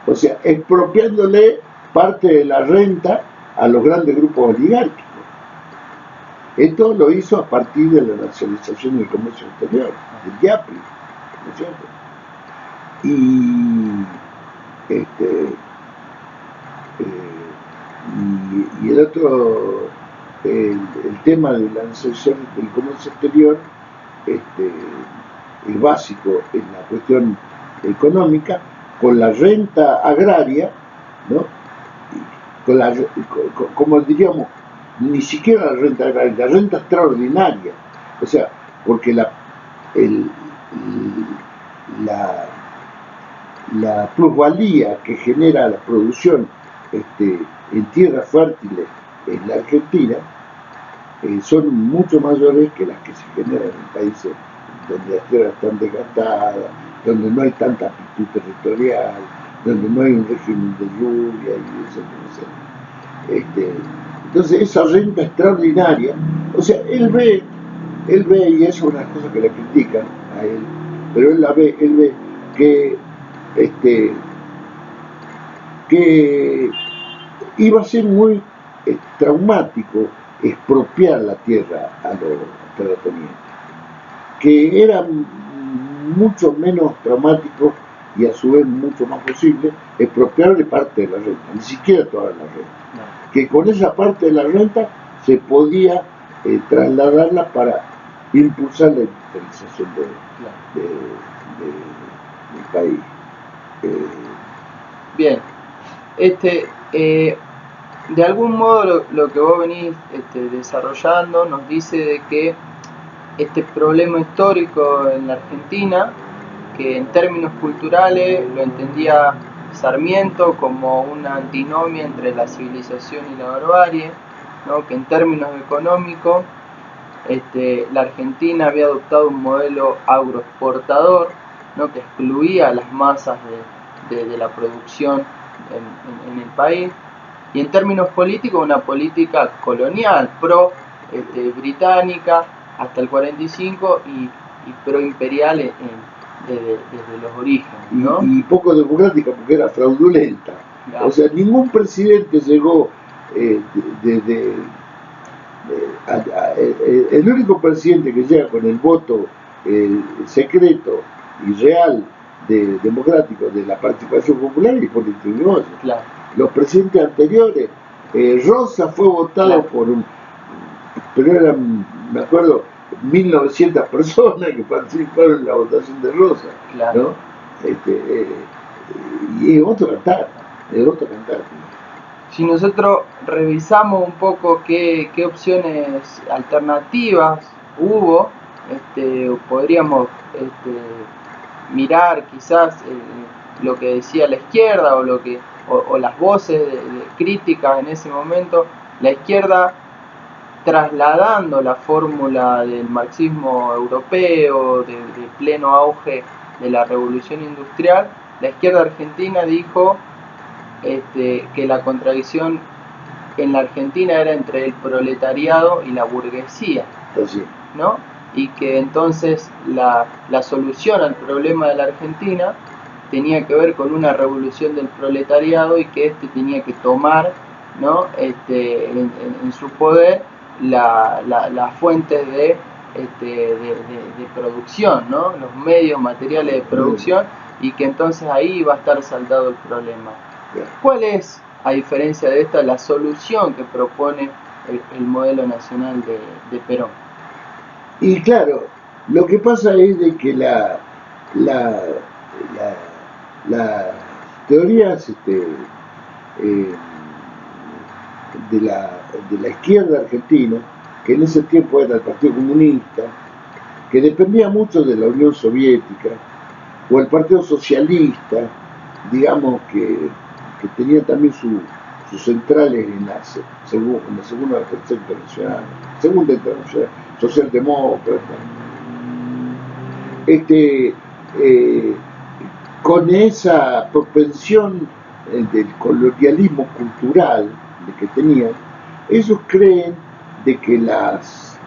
O sea, expropiándole parte de la renta a los grandes grupos oligárquicos. Esto lo hizo a partir de la nacionalización del comercio exterior, del IAPRI, ¿no es cierto? Y el otro, el tema de la nacionalización del comercio exterior, es básico en la cuestión económica, con la renta agraria, ¿no? Como diríamos, ni siquiera la renta agraria, la renta extraordinaria, o sea, porque la plusvalía que genera la producción en tierras fértiles en la Argentina son mucho mayores que las que se generan en países donde las tierras están desgastadas, donde no hay tanta amplitud territorial, donde no hay un régimen de lluvia y etcétera. Entonces esa renta extraordinaria, o sea, él ve, y eso es una cosa que le critican a él, pero él ve que iba a ser muy traumático expropiar la tierra a los terratenientes, que era mucho menos traumático y a su vez mucho más posible expropiarle parte de la renta, ni siquiera toda la renta, que con esa parte de la renta se podía trasladarla para impulsar la industrialización del país. Bien, de algún modo lo que vos venís desarrollando nos dice de que este problema histórico en la Argentina, que en términos culturales lo entendía Sarmiento como una antinomia entre la civilización y la barbarie, ¿no? Que en términos económicos la Argentina había adoptado un modelo agroexportador, ¿no? Que excluía a las masas de la producción en el país, y en términos políticos una política colonial, británica hasta el 45 y pro imperial desde los orígenes, ¿no? Y poco democrática porque era fraudulenta. Claro. O sea, ningún presidente llegó el único presidente que llega con el voto secreto y real democrático de la participación popular es Hipólito Yrigoyen. Claro. Los presidentes anteriores, Rosa fue votado claro. por pero eran, me acuerdo, 1900 personas que participaron en la votación de Rosa, claro. ¿no? Y es otro cantar, Si nosotros revisamos un poco qué opciones alternativas hubo, podríamos mirar quizás lo que decía la izquierda o las voces críticas en ese momento. La izquierda, trasladando la fórmula del marxismo europeo, de pleno auge de la revolución industrial, la izquierda argentina dijo que la contradicción en la Argentina era entre el proletariado y la burguesía, ¿no? Y que entonces la solución al problema de la Argentina tenía que ver con una revolución del proletariado y que tenía que tomar, ¿no? en su poder las fuentes de producción, ¿no? Los medios materiales de producción, y que entonces ahí va a estar saldado el problema. ¿Cuál es, a diferencia de esta, la solución que propone el modelo nacional de Perón? Y claro, lo que pasa es de que las teorías de la izquierda argentina, que en ese tiempo era el Partido Comunista, que dependía mucho de la Unión Soviética, o el Partido Socialista, digamos que tenía también sus centrales en la Segunda y Tercera Internacional, Segunda Internacional, Socialdemócrata, con esa propensión del colonialismo cultural que tenían, ellos creen de que las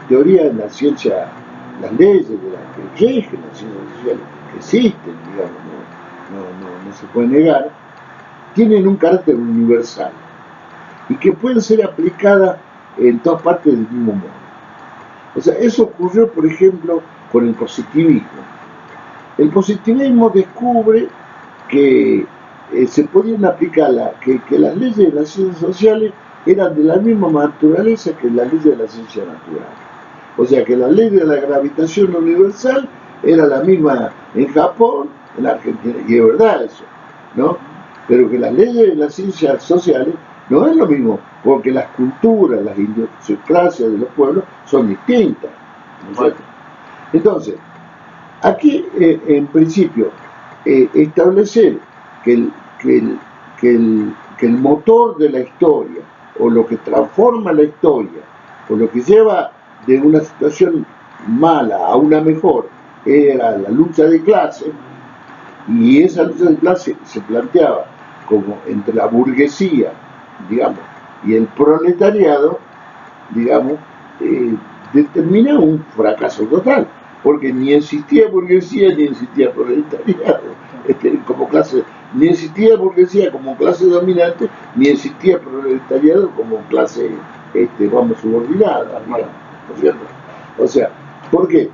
teorías de la ciencia, las leyes de las que rigen las ciencias sociales, que existen, digamos, no se puede negar, tienen un carácter universal y que pueden ser aplicadas en todas partes del mismo modo. O sea, eso ocurrió, por ejemplo, con el positivismo. El positivismo descubre que se podían aplicar que las leyes de las ciencias sociales eran de la misma naturaleza que las leyes de la ciencia natural. O sea, que la ley de la gravitación universal era la misma en Japón, en Argentina, y es verdad eso, ¿no? Pero que las leyes de las ciencias sociales no es lo mismo, porque las culturas, las idiosincrasias de los pueblos son distintas, ¿no es cierto? Entonces, aquí, en principio, establecer que el motor de la historia, o lo que transforma la historia, o lo que lleva de una situación mala a una mejor, era la lucha de clase, y esa lucha de clase se planteaba como entre la burguesía, digamos, y el proletariado, digamos, determina un fracaso total, porque ni existía burguesía ni existía proletariado como clase, ni existía burguesía como clase dominante, ni existía proletariado como clase, subordinada, digamos, ¿no es cierto? O sea, ¿por qué?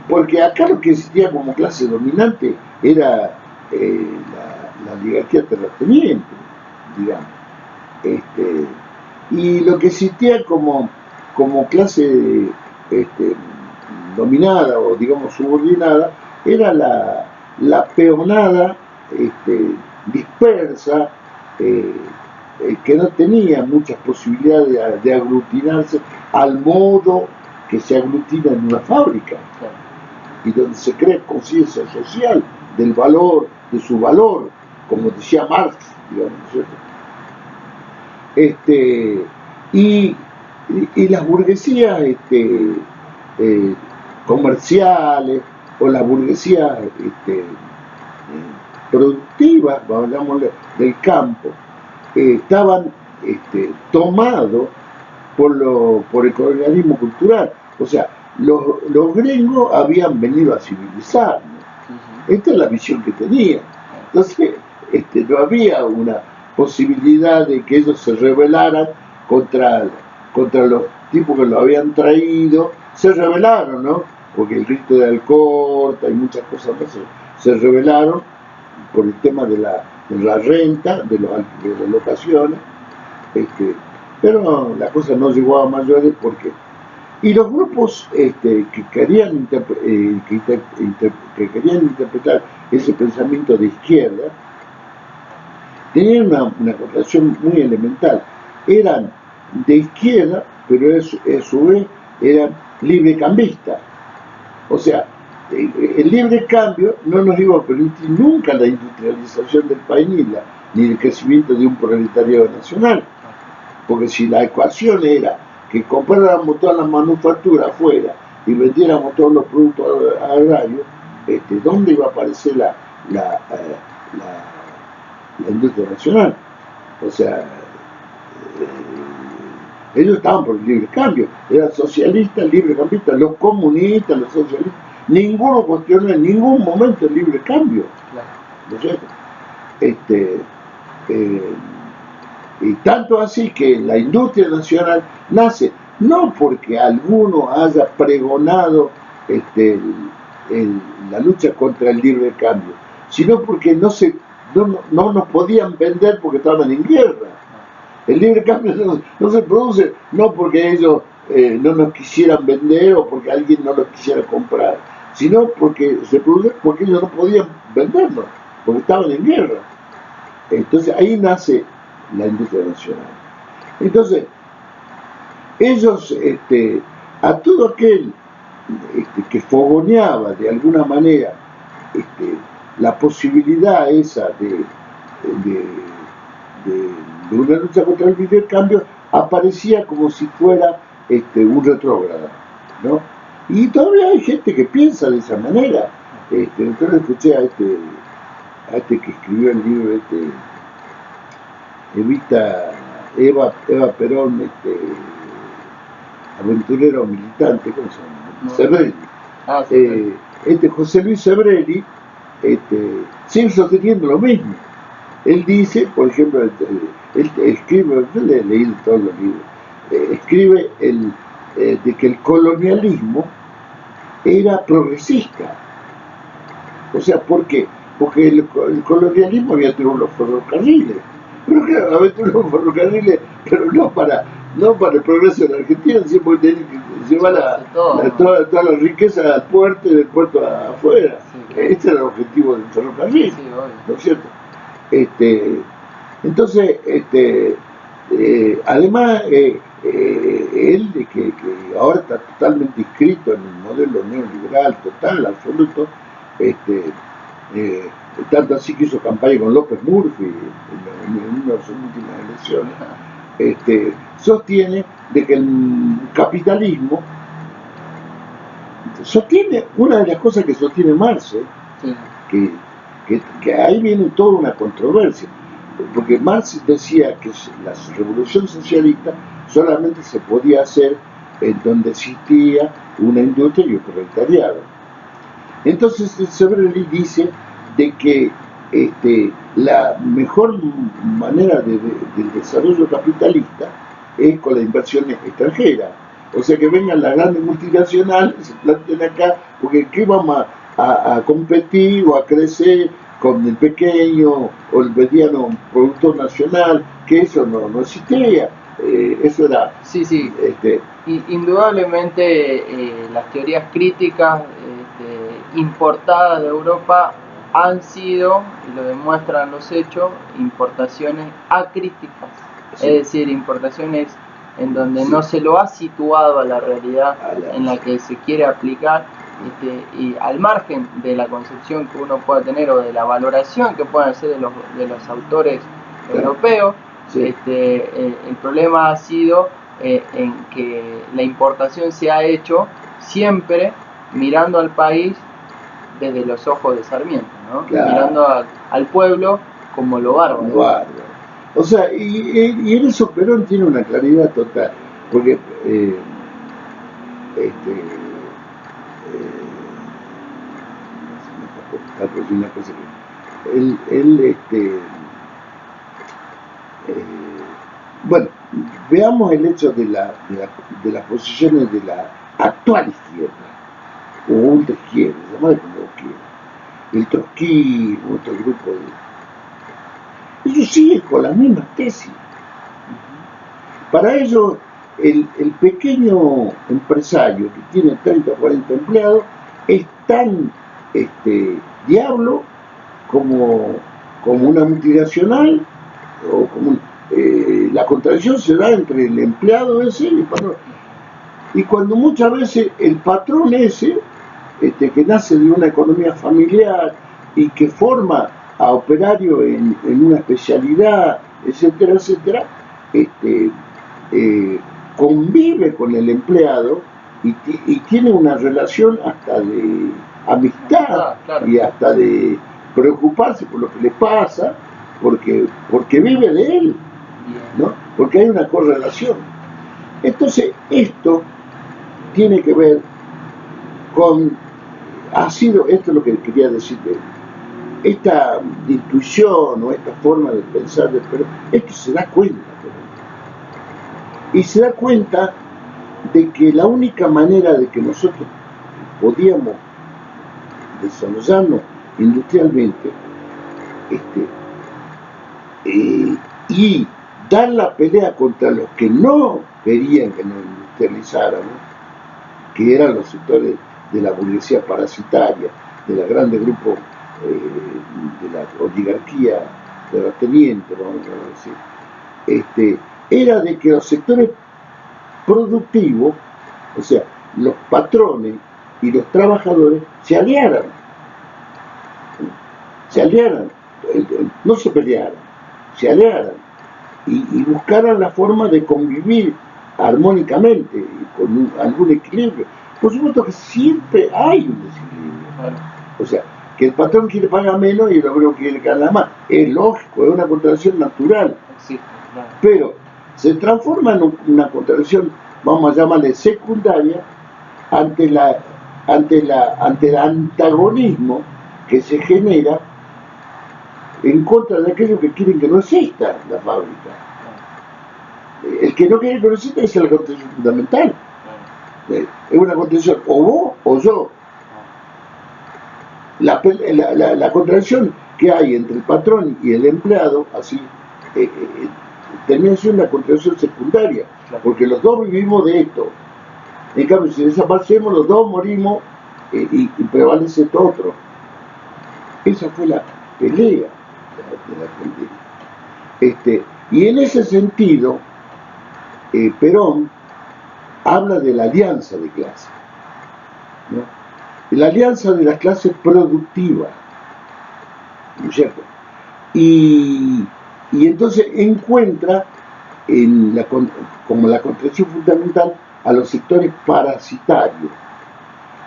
Porque acá lo que existía como clase dominante era la oligarquía terrateniente, digamos. Y lo que existía como clase este, dominada o digamos subordinada, era la peonada dispersa, eh, que no tenía muchas posibilidades de aglutinarse al modo que se aglutina en una fábrica, y donde se crea conciencia social del valor, de su valor, como decía Marx, digamos, ¿cierto? Y, y las burguesías comerciales o las burguesías productivas, llamémosle, del campo, estaban tomados por el colonialismo cultural. O sea, los gringos habían venido a civilizarnos. Esta es la visión que tenían. Entonces, no había una posibilidad de que ellos se rebelaran contra los tipos que lo habían traído. Se rebelaron, ¿no? Porque el rito de Alcorta y muchas cosas más se rebelaron por el tema de la renta, de las locaciones, pero la cosa no llegó a mayores porque... Y los grupos que querían interpretar ese pensamiento de izquierda tenían una contradicción muy elemental. Eran de izquierda, pero a su vez eran librecambistas. O sea, el libre cambio no nos iba a permitir nunca la industrialización del país ni el crecimiento de un proletariado nacional. Porque si la ecuación era que compráramos todas las manufacturas afuera y vendiéramos todos los productos agrarios, ¿dónde iba a aparecer la industria nacional? O sea, ellos estaban por el libre cambio, eran socialistas, librecampistas, los comunistas, los socialistas, ninguno cuestionó en ningún momento el libre cambio, ¿no es cierto? Y tanto así que la industria nacional nace no porque alguno haya pregonado la lucha contra el libre cambio, sino porque no nos podían vender porque estaban en guerra. El libre cambio no se produce no porque ellos no nos quisieran vender o porque alguien no los quisiera comprar, sino porque se produce porque ellos no podían vendernos, porque estaban en guerra. Entonces ahí nace la industria nacional. Entonces, ellos, a todo aquel que fogoneaba de alguna manera la posibilidad esa de una lucha contra el libre cambio, aparecía como si fuera un retrógrado, ¿no? Y todavía hay gente que piensa de esa manera. Entonces escuché a este que escribió el libro, Eva Perón, aventurero militante, ¿cómo se llama? No. Sebrelli. Sí. José Luis Sebrelli sigue sosteniendo lo mismo. Él dice, por ejemplo, él escribe, yo le he leído todos los libros, escribe de que el colonialismo era progresista. O sea, ¿por qué? Porque el colonialismo había tenido los ferrocarriles. Pero claro, había tenido los ferrocarriles, pero no para el progreso de la Argentina, sino porque tenía que llevar toda la riqueza al puerto y del puerto afuera. Sí, este era el objetivo del ferrocarril, sí, ¿no es cierto? Entonces, además, él que ahora está totalmente inscrito en el modelo neoliberal, total, absoluto, tanto así que hizo campaña con López Murphy en una de sus últimas elecciones, sostiene de que el capitalismo sostiene una de las cosas que sostiene Marx, sí. que ahí viene toda una controversia, porque Marx decía que la revolución socialista solamente se podía hacer en donde existía una industria y un proletariado. Entonces Sebrelli dice de que la mejor manera del desarrollo capitalista es con la inversión extranjera. O sea, que vengan las grandes multinacionales, se planten acá, porque ¿qué vamos a competir o a crecer con el pequeño o el mediano productor nacional? Que eso no existía. Eso era, Sí, sí. este, Indudablemente las teorías críticas importadas de Europa han sido, y lo demuestran los hechos, importaciones acríticas, sí, es decir, importaciones en donde sí, no se lo ha situado a la realidad en la sí, que se quiere aplicar, y al margen de la concepción que uno pueda tener o de la valoración que puedan hacer de los autores claro, europeos, sí, el problema ha sido en que la importación se ha hecho siempre mirando al país desde los ojos de Sarmiento, ¿no? claro, Mirando al pueblo como lo bárbaro. lo bárbaro. O sea, y en eso Perón tiene una claridad total, porque este, una cosa que bueno, veamos el hecho de las posiciones de la actual izquierda, o ultra izquierda, llamadle como quiera, el trotskismo, otro grupo de... Ellos siguen con las mismas tesis. Para ellos, el pequeño empresario que tiene 30 o 40 empleados es tan diablo como, como una multinacional o como la contradicción se da entre el empleado ese y el patrón. Y cuando muchas veces el patrón ese, que nace de una economía familiar y que forma a operario en una especialidad, etcétera, etcétera, este, convive con el empleado y tiene una relación hasta de amistad, claro, y hasta de preocuparse por lo que le pasa, porque vive de él, ¿no? Porque hay una correlación. Entonces, esto tiene que ver con, esto es lo que quería decir de esta intuición o esta forma de pensar del Perón, es que se da cuenta, y se da cuenta de que la única manera de que nosotros podíamos desarrollarnos industrialmente y dar la pelea contra los que no querían que nos industrializáramos, que eran los sectores de la burguesía parasitaria, de los grandes grupos de la oligarquía terrateniente, vamos a decir, era de que los sectores productivos, o sea, los patrones y los trabajadores se aliaran, no se pelearan, se aliaran y buscaran la forma de convivir armónicamente y con algún equilibrio. Por supuesto que siempre hay un desequilibrio. O sea, que el patrón quiere pagar menos y el obrero quiere ganar más. Es lógico, es una contradicción natural. Sí, claro. Pero se transforma en una contradicción, vamos a llamarle secundaria, ante el antagonismo que se genera en contra de aquellos que quieren que no exista la fábrica. El que no quiere que no exista es la contradicción fundamental. Es una contradicción, o vos o yo. La contradicción que hay entre el patrón y el empleado, así, termina siendo una contradicción secundaria, porque los dos vivimos de esto. En cambio, si desaparecemos, los dos morimos y prevalece esto otro. Esa fue la pelea de la Argentina. Y en ese sentido, Perón habla de la alianza de clases, ¿no? La alianza de las clases productivas, ¿no es cierto? Y entonces encuentra como la contradicción fundamental a los sectores parasitarios,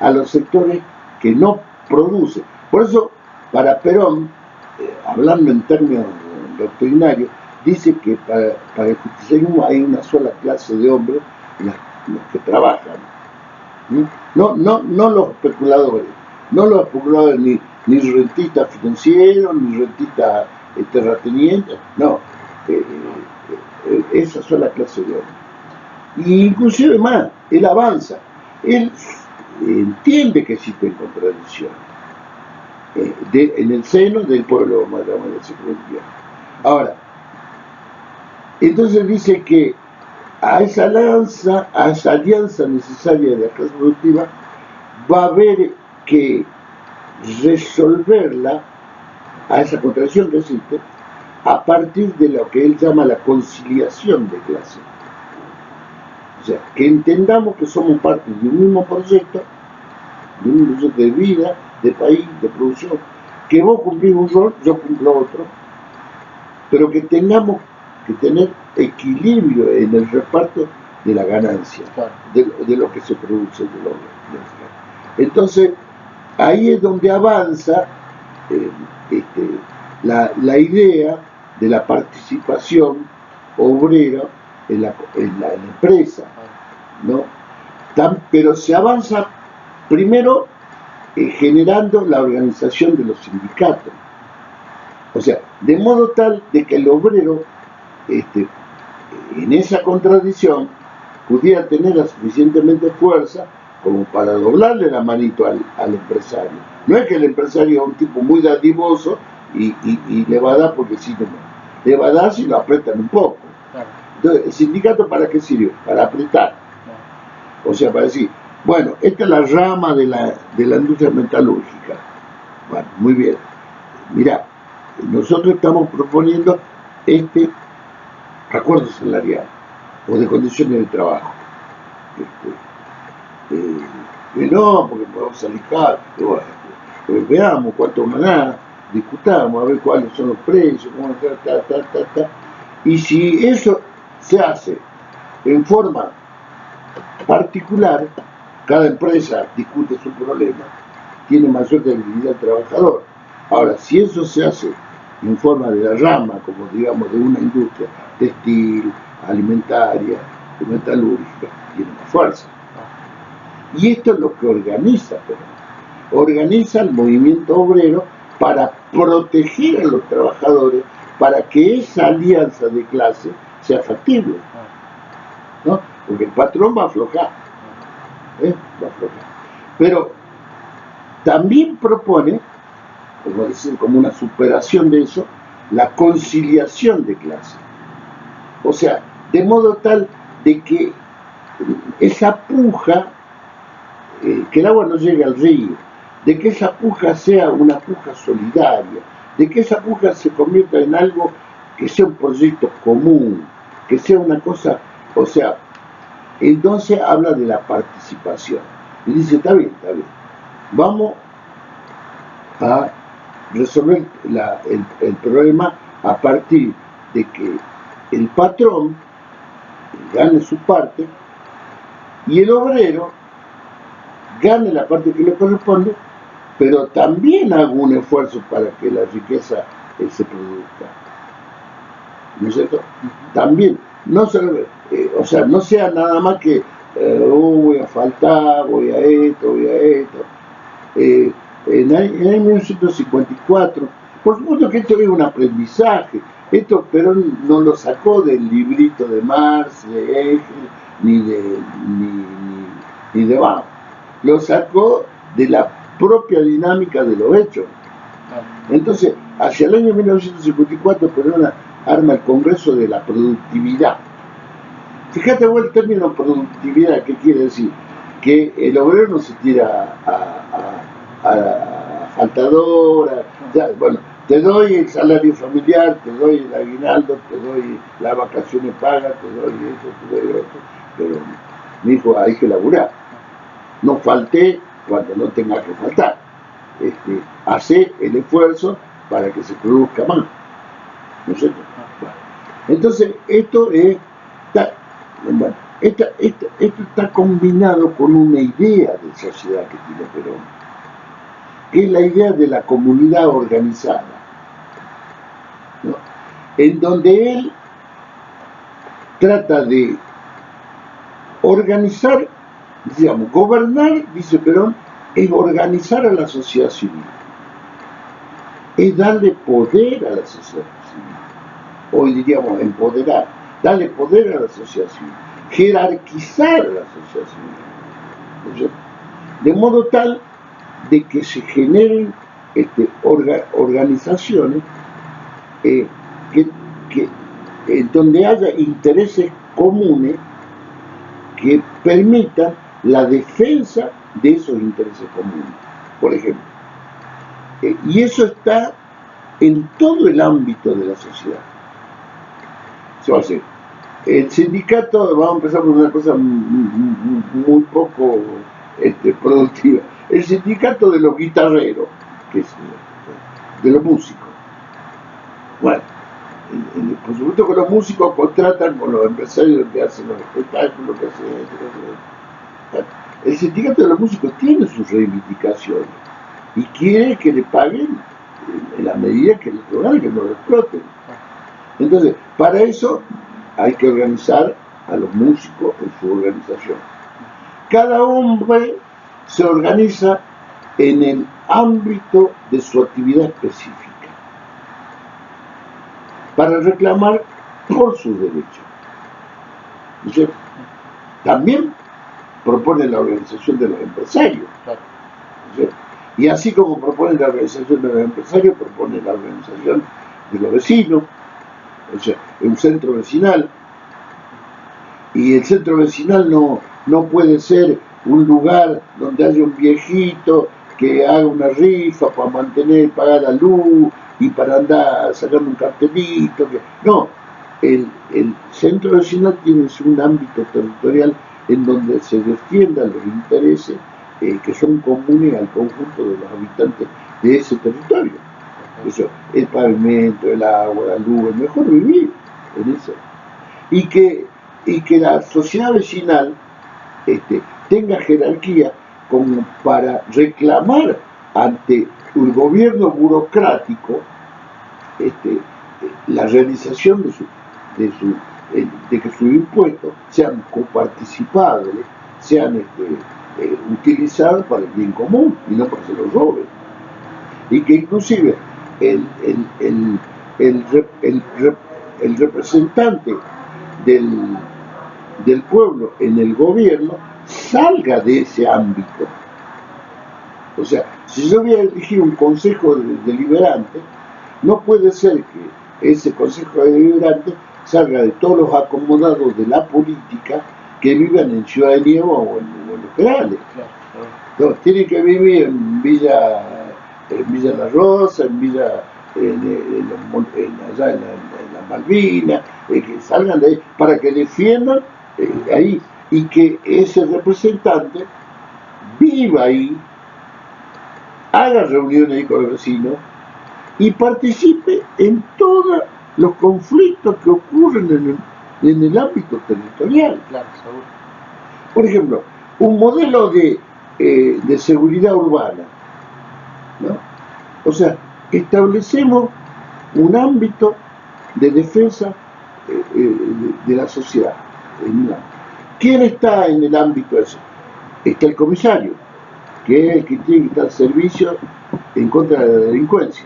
a los sectores que no producen. Por eso, para Perón, hablando en términos doctrinarios, dice que para el justicialismo hay una sola clase de hombres, los que trabajan. No los especuladores, ni rentistas financieros, ni rentistas terratenientes, no, esa sola clase de hombres. Y inclusive más, él avanza, él entiende que existen contradicciones en el seno del pueblo madrileño. Ahora, entonces dice que a esa alianza necesaria de la clase productiva, va a haber que resolverla, a esa contradicción que existe, a partir de lo que él llama la conciliación de clases. O sea, que entendamos que somos parte de un mismo proyecto de vida, de país, de producción, que vos cumplís un rol, yo cumplo otro, pero que tengamos que tener equilibrio en el reparto de la ganancia, de lo que se produce. Entonces, ahí es donde avanza la idea de la participación obrera en la empresa, ¿no? Pero se avanza primero generando la organización de los sindicatos. O sea, de modo tal de que el obrero, en esa contradicción, pudiera tener la suficientemente fuerza como para doblarle la manito al empresario. No es que el empresario es un tipo muy dadivoso y le va a dar porque sí, no. Le va a dar si lo apretan un poco. Claro. Entonces, ¿el sindicato para qué sirve? Para apretar. Claro. O sea, para decir, bueno, esta es la rama de la industria metalúrgica. Bueno, muy bien. Mirá, nosotros estamos proponiendo acuerdo salarial o de condiciones de trabajo. No, porque podemos salir caro. Bueno, veamos cuánto ganamos, discutamos, a ver cuáles son los precios, cómo y si eso se hace en forma particular, cada empresa discute su problema, tiene mayor debilidad el trabajador. Ahora, si eso se hace en forma de la rama, como digamos de una industria textil, alimentaria, metalúrgica, tiene más fuerza. Y esto es lo que organiza, organiza el movimiento obrero para proteger a los trabajadores, para que esa alianza de clase sea factible, ¿no? Porque el patrón va a aflojar, va a aflojar. Pero también propone, como decir, como una superación de eso, la conciliación de clase. O sea, de modo tal de que esa puja, que el agua no llegue al río, de que esa puja sea una puja solidaria, de que esa puja se convierta en algo que sea un proyecto común, que sea una cosa, o sea, entonces habla de la participación. Y dice, está bien, vamos a resolver el problema a partir de que el patrón gane su parte y el obrero gane la parte que le corresponde, pero también haga un esfuerzo para que la riqueza se produzca. ¿No es cierto? También, no solo, o sea, no sea nada más que voy a faltar, voy a esto. En el año 1954, por supuesto que esto es un aprendizaje. Esto Perón no lo sacó del librito de Marx, de Hegel, ni de Bauer. Lo sacó de la propia dinámica de los hechos. Entonces, hacia el año 1954, Perón arma el Congreso de la Productividad. Fíjate vos el término productividad, ¿qué quiere decir? Que el obrero no se tira a faltadora, bueno, te doy el salario familiar, te doy el aguinaldo, te doy las vacaciones pagas, te doy eso, te doy otro, pero mi hijo, hay que laburar. No falté cuando no tenga que faltar. Hace el esfuerzo para que se produzca más. ¿No es cierto? Bueno. Entonces, esto está combinado con una idea de sociedad que tiene Perón, que es la idea de la comunidad organizada, ¿no? En donde él trata de organizar, digamos, gobernar, dice Perón, es organizar a la sociedad civil, es darle poder a la sociedad civil, hoy diríamos empoderar, darle poder a la sociedad civil, jerarquizar a la sociedad civil, de modo tal de que se generen organizaciones donde haya intereses comunes que permitan la defensa de esos intereses comunes, por ejemplo. Y eso está en todo el ámbito de la sociedad. Se va a hacer. El sindicato, vamos a empezar por una cosa muy poco productiva. El sindicato de los guitarreros, que es de los músicos. Bueno, por supuesto que los músicos contratan con los empresarios que hacen los espectáculos, que hacen esto. El sindicato de los músicos tiene sus reivindicaciones y quiere que le paguen en la medida que les logran, que no lo exploten. Entonces, para eso hay que organizar a los músicos en su organización. Cada hombre se organiza en el ámbito de su actividad específica para reclamar por sus derechos. ¿No es cierto? También propone la organización de los empresarios. ¿No es cierto? Y así como propone la organización de los empresarios, propone la organización de los vecinos, o sea, un centro vecinal. Y el centro vecinal no puede ser un lugar donde haya un viejito que haga una rifa para mantener, pagar la luz y para andar sacando un cartelito. No, el centro vecinal tiene un ámbito territorial en donde se defiendan los intereses que son comunes al conjunto de los habitantes de ese territorio. Eso, el pavimento, el agua, la luz, es mejor vivir en eso. Y que la sociedad vecinal tenga jerarquía como para reclamar ante el gobierno burocrático la realización de que sus impuestos sean coparticipables, sean utilizados para el bien común y no para que se los roben. Y que inclusive el representante del pueblo en el gobierno salga de ese ámbito. O sea, si yo voy a elegir un consejo deliberante, no puede ser que ese consejo deliberante salga de todos los acomodados de la política que vivan en Ciudad de Nieva o en Buenos Aires. No, tienen que vivir en Villa La Rosa, en Villa allá en la Malvinas, que salgan de ahí para que defiendan ahí y que ese representante viva ahí, haga reuniones ahí con los vecinos y participe en todos los conflictos que ocurren en el ámbito territorial. Claro, seguro. Por ejemplo, un modelo de seguridad urbana, ¿no? O sea, establecemos un ámbito de defensa de la sociedad. ¿Quién está en el ámbito ese? Está el comisario, que es el que tiene que estar al servicio en contra de la delincuencia,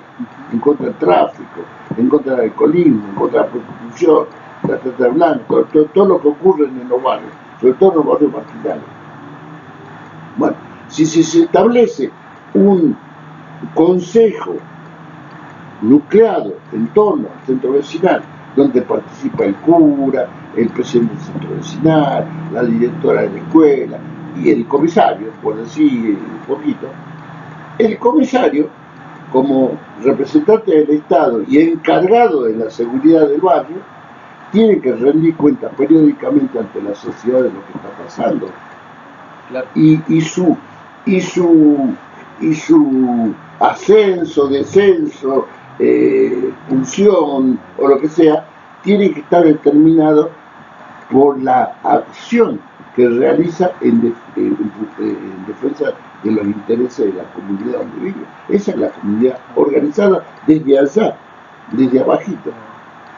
en contra del tráfico, en contra del alcoholismo, en contra de la prostitución, la trata de blanco, todo lo que ocurre en los barrios, sobre todo en los barrios marginales. Bueno, si se establece un consejo nucleado en torno al centro vecinal, donde participa el cura, el presidente del centro vecinal, la directora de la escuela y el comisario, por decir un poquito, el comisario, como representante del Estado y encargado de la seguridad del barrio, tiene que rendir cuenta periódicamente ante la sociedad de lo que está pasando. Claro. Y su ascenso, descenso, función o lo que sea, tiene que estar determinado por la acción que realiza en defensa de los intereses de la comunidad donde vive. Esa es la comunidad organizada desde allá, desde abajito,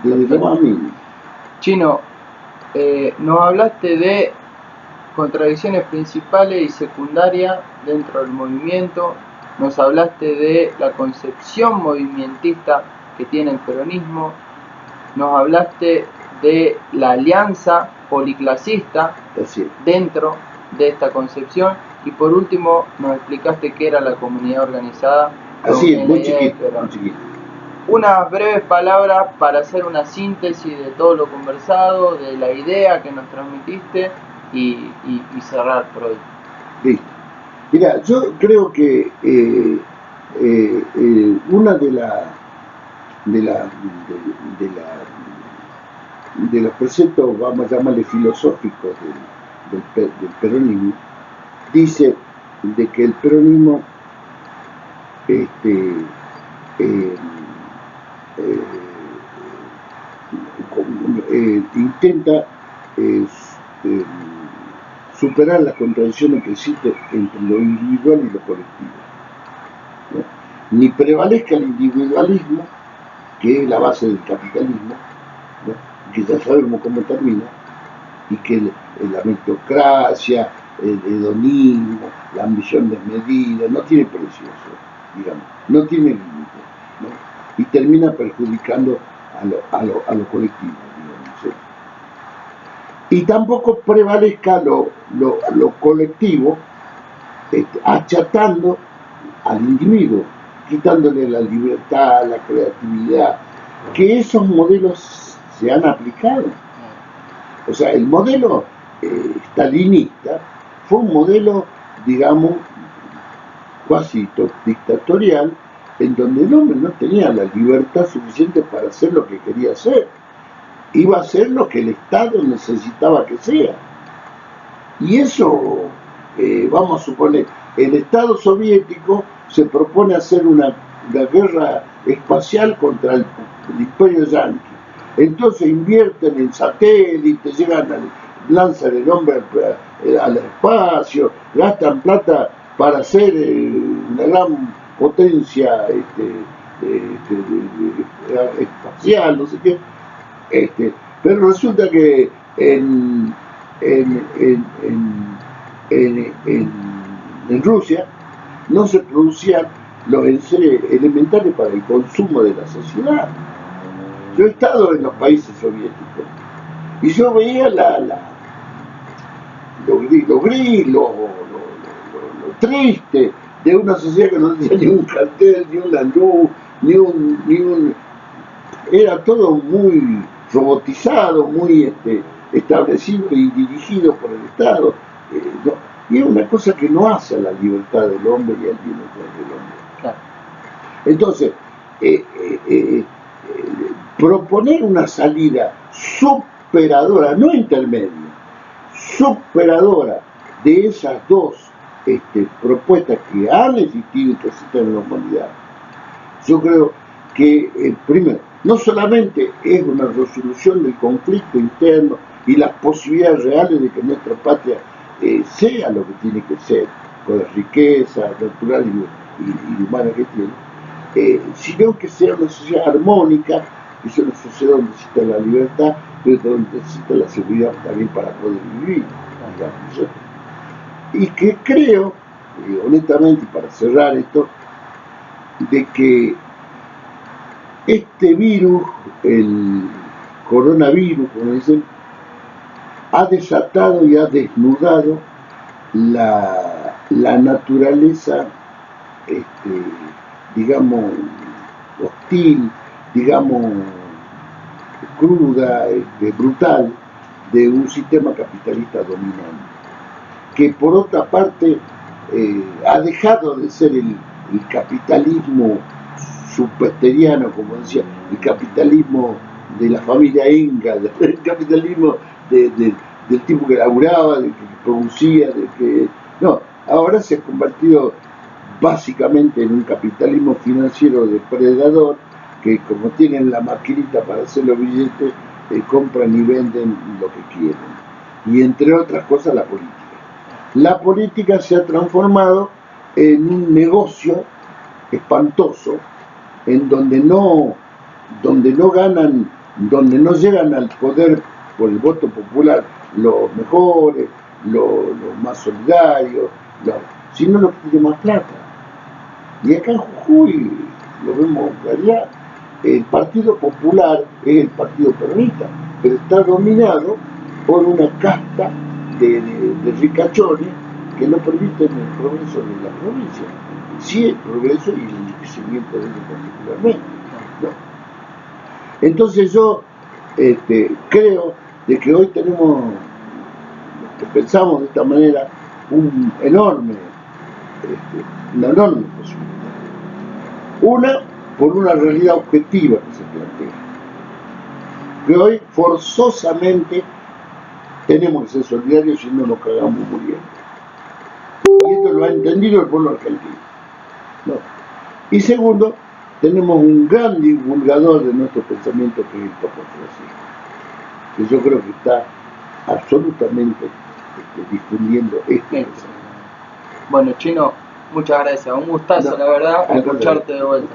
desde lo más mínimo. Chino, nos hablaste de contradicciones principales y secundarias dentro del movimiento, nos hablaste de la concepción movimentista que tiene el peronismo, nos hablaste de la alianza policlasista dentro de esta concepción y por último nos explicaste qué era la comunidad organizada. Así es, muy chiquito, muy chiquito. Unas breves palabras para hacer una síntesis de todo lo conversado, de la idea que nos transmitiste y cerrar por hoy. Listo. Mira, yo creo que una de los preceptos, vamos a llamarle filosóficos del peronismo, dice de que el peronismo este, eh, intenta eh, superar las contradicciones que existen entre lo individual y lo colectivo, ¿no? Ni prevalezca el individualismo, que es la base del capitalismo, ¿no? Que ya sabemos cómo termina, y que la meritocracia, el hedonismo, la ambición desmedida, no tiene precio eso, digamos, no tiene límite, ¿no? Y termina perjudicando a lo colectivo, digamos, ¿sí? Y tampoco prevalezca lo colectivo, achatando al individuo, quitándole la libertad, la creatividad, que esos modelos se han aplicado. O sea, el modelo stalinista fue un modelo, digamos, cuasi dictatorial, en donde el hombre no tenía la libertad suficiente para hacer lo que quería hacer. Iba a hacer lo que el Estado necesitaba que sea. Y eso, vamos a suponer, el Estado soviético se propone hacer una guerra espacial contra el imperio yanqui. Entonces invierten en satélites, lanzan el hombre al espacio, gastan plata para hacer una gran potencia espacial, no sé qué. Pero resulta que en Rusia no se producían los enseres elementales para el consumo de la sociedad. Yo he estado en los países soviéticos y yo veía lo gris, lo triste de una sociedad que no tenía ni un cartel, ni una luz, ni un era todo muy robotizado, muy establecido y dirigido por el Estado. ¿No? Y es una cosa que no hace a la libertad del hombre y al bienestar del hombre. Claro. Entonces, proponer una salida superadora, no intermedia, superadora de esas dos propuestas que han existido y que existen en la humanidad, yo creo que, primero, no solamente es una resolución del conflicto interno y las posibilidades reales de que nuestra patria sea lo que tiene que ser, con las riquezas naturales y humanas que tiene, sino que sea una sociedad armónica, que sea una sociedad donde exista la libertad, pero donde exista la seguridad también para poder vivir, digamos. Y que creo, honestamente, para cerrar esto, de que este virus, el coronavirus, como dicen, ha desatado y ha desnudado la naturaleza, digamos, hostil, digamos, cruda, brutal, de un sistema capitalista dominante, que por otra parte ha dejado de ser el capitalismo subpesteriano, como decía, el capitalismo de la familia Inga, el capitalismo del tipo que laburaba, del que producía, del que... No, ahora se ha convertido básicamente en un capitalismo financiero depredador, que como tienen la maquinita para hacer los billetes, compran y venden lo que quieren. Y entre otras cosas la política. La política se ha transformado en un negocio espantoso, en donde no ganan, donde no llegan al poder por el voto popular los mejores, los más solidarios, sino los que tienen más plata. Y acá en Jujuy, lo vemos allá, el Partido Popular es el Partido Peronista, pero está dominado por una casta de ricachones que no permiten el progreso de la provincia. Sí, el progreso y el enriquecimiento de ellos particularmente, ¿no? Entonces yo creo de que hoy tenemos los pensamos de esta manera una enorme posibilidad. Una, por una realidad objetiva que se plantea, que hoy forzosamente tenemos que ser solidarios si no nos cagamos muriendo. Y esto lo ha entendido el pueblo argentino, ¿no? Y segundo, tenemos un gran divulgador de nuestro pensamiento que es el Papa Francisco, que yo creo que está absolutamente difundiendo este mensaje. Bueno, Chino, muchas gracias. Un gustazo, No, la verdad, al escucharte de vuelta.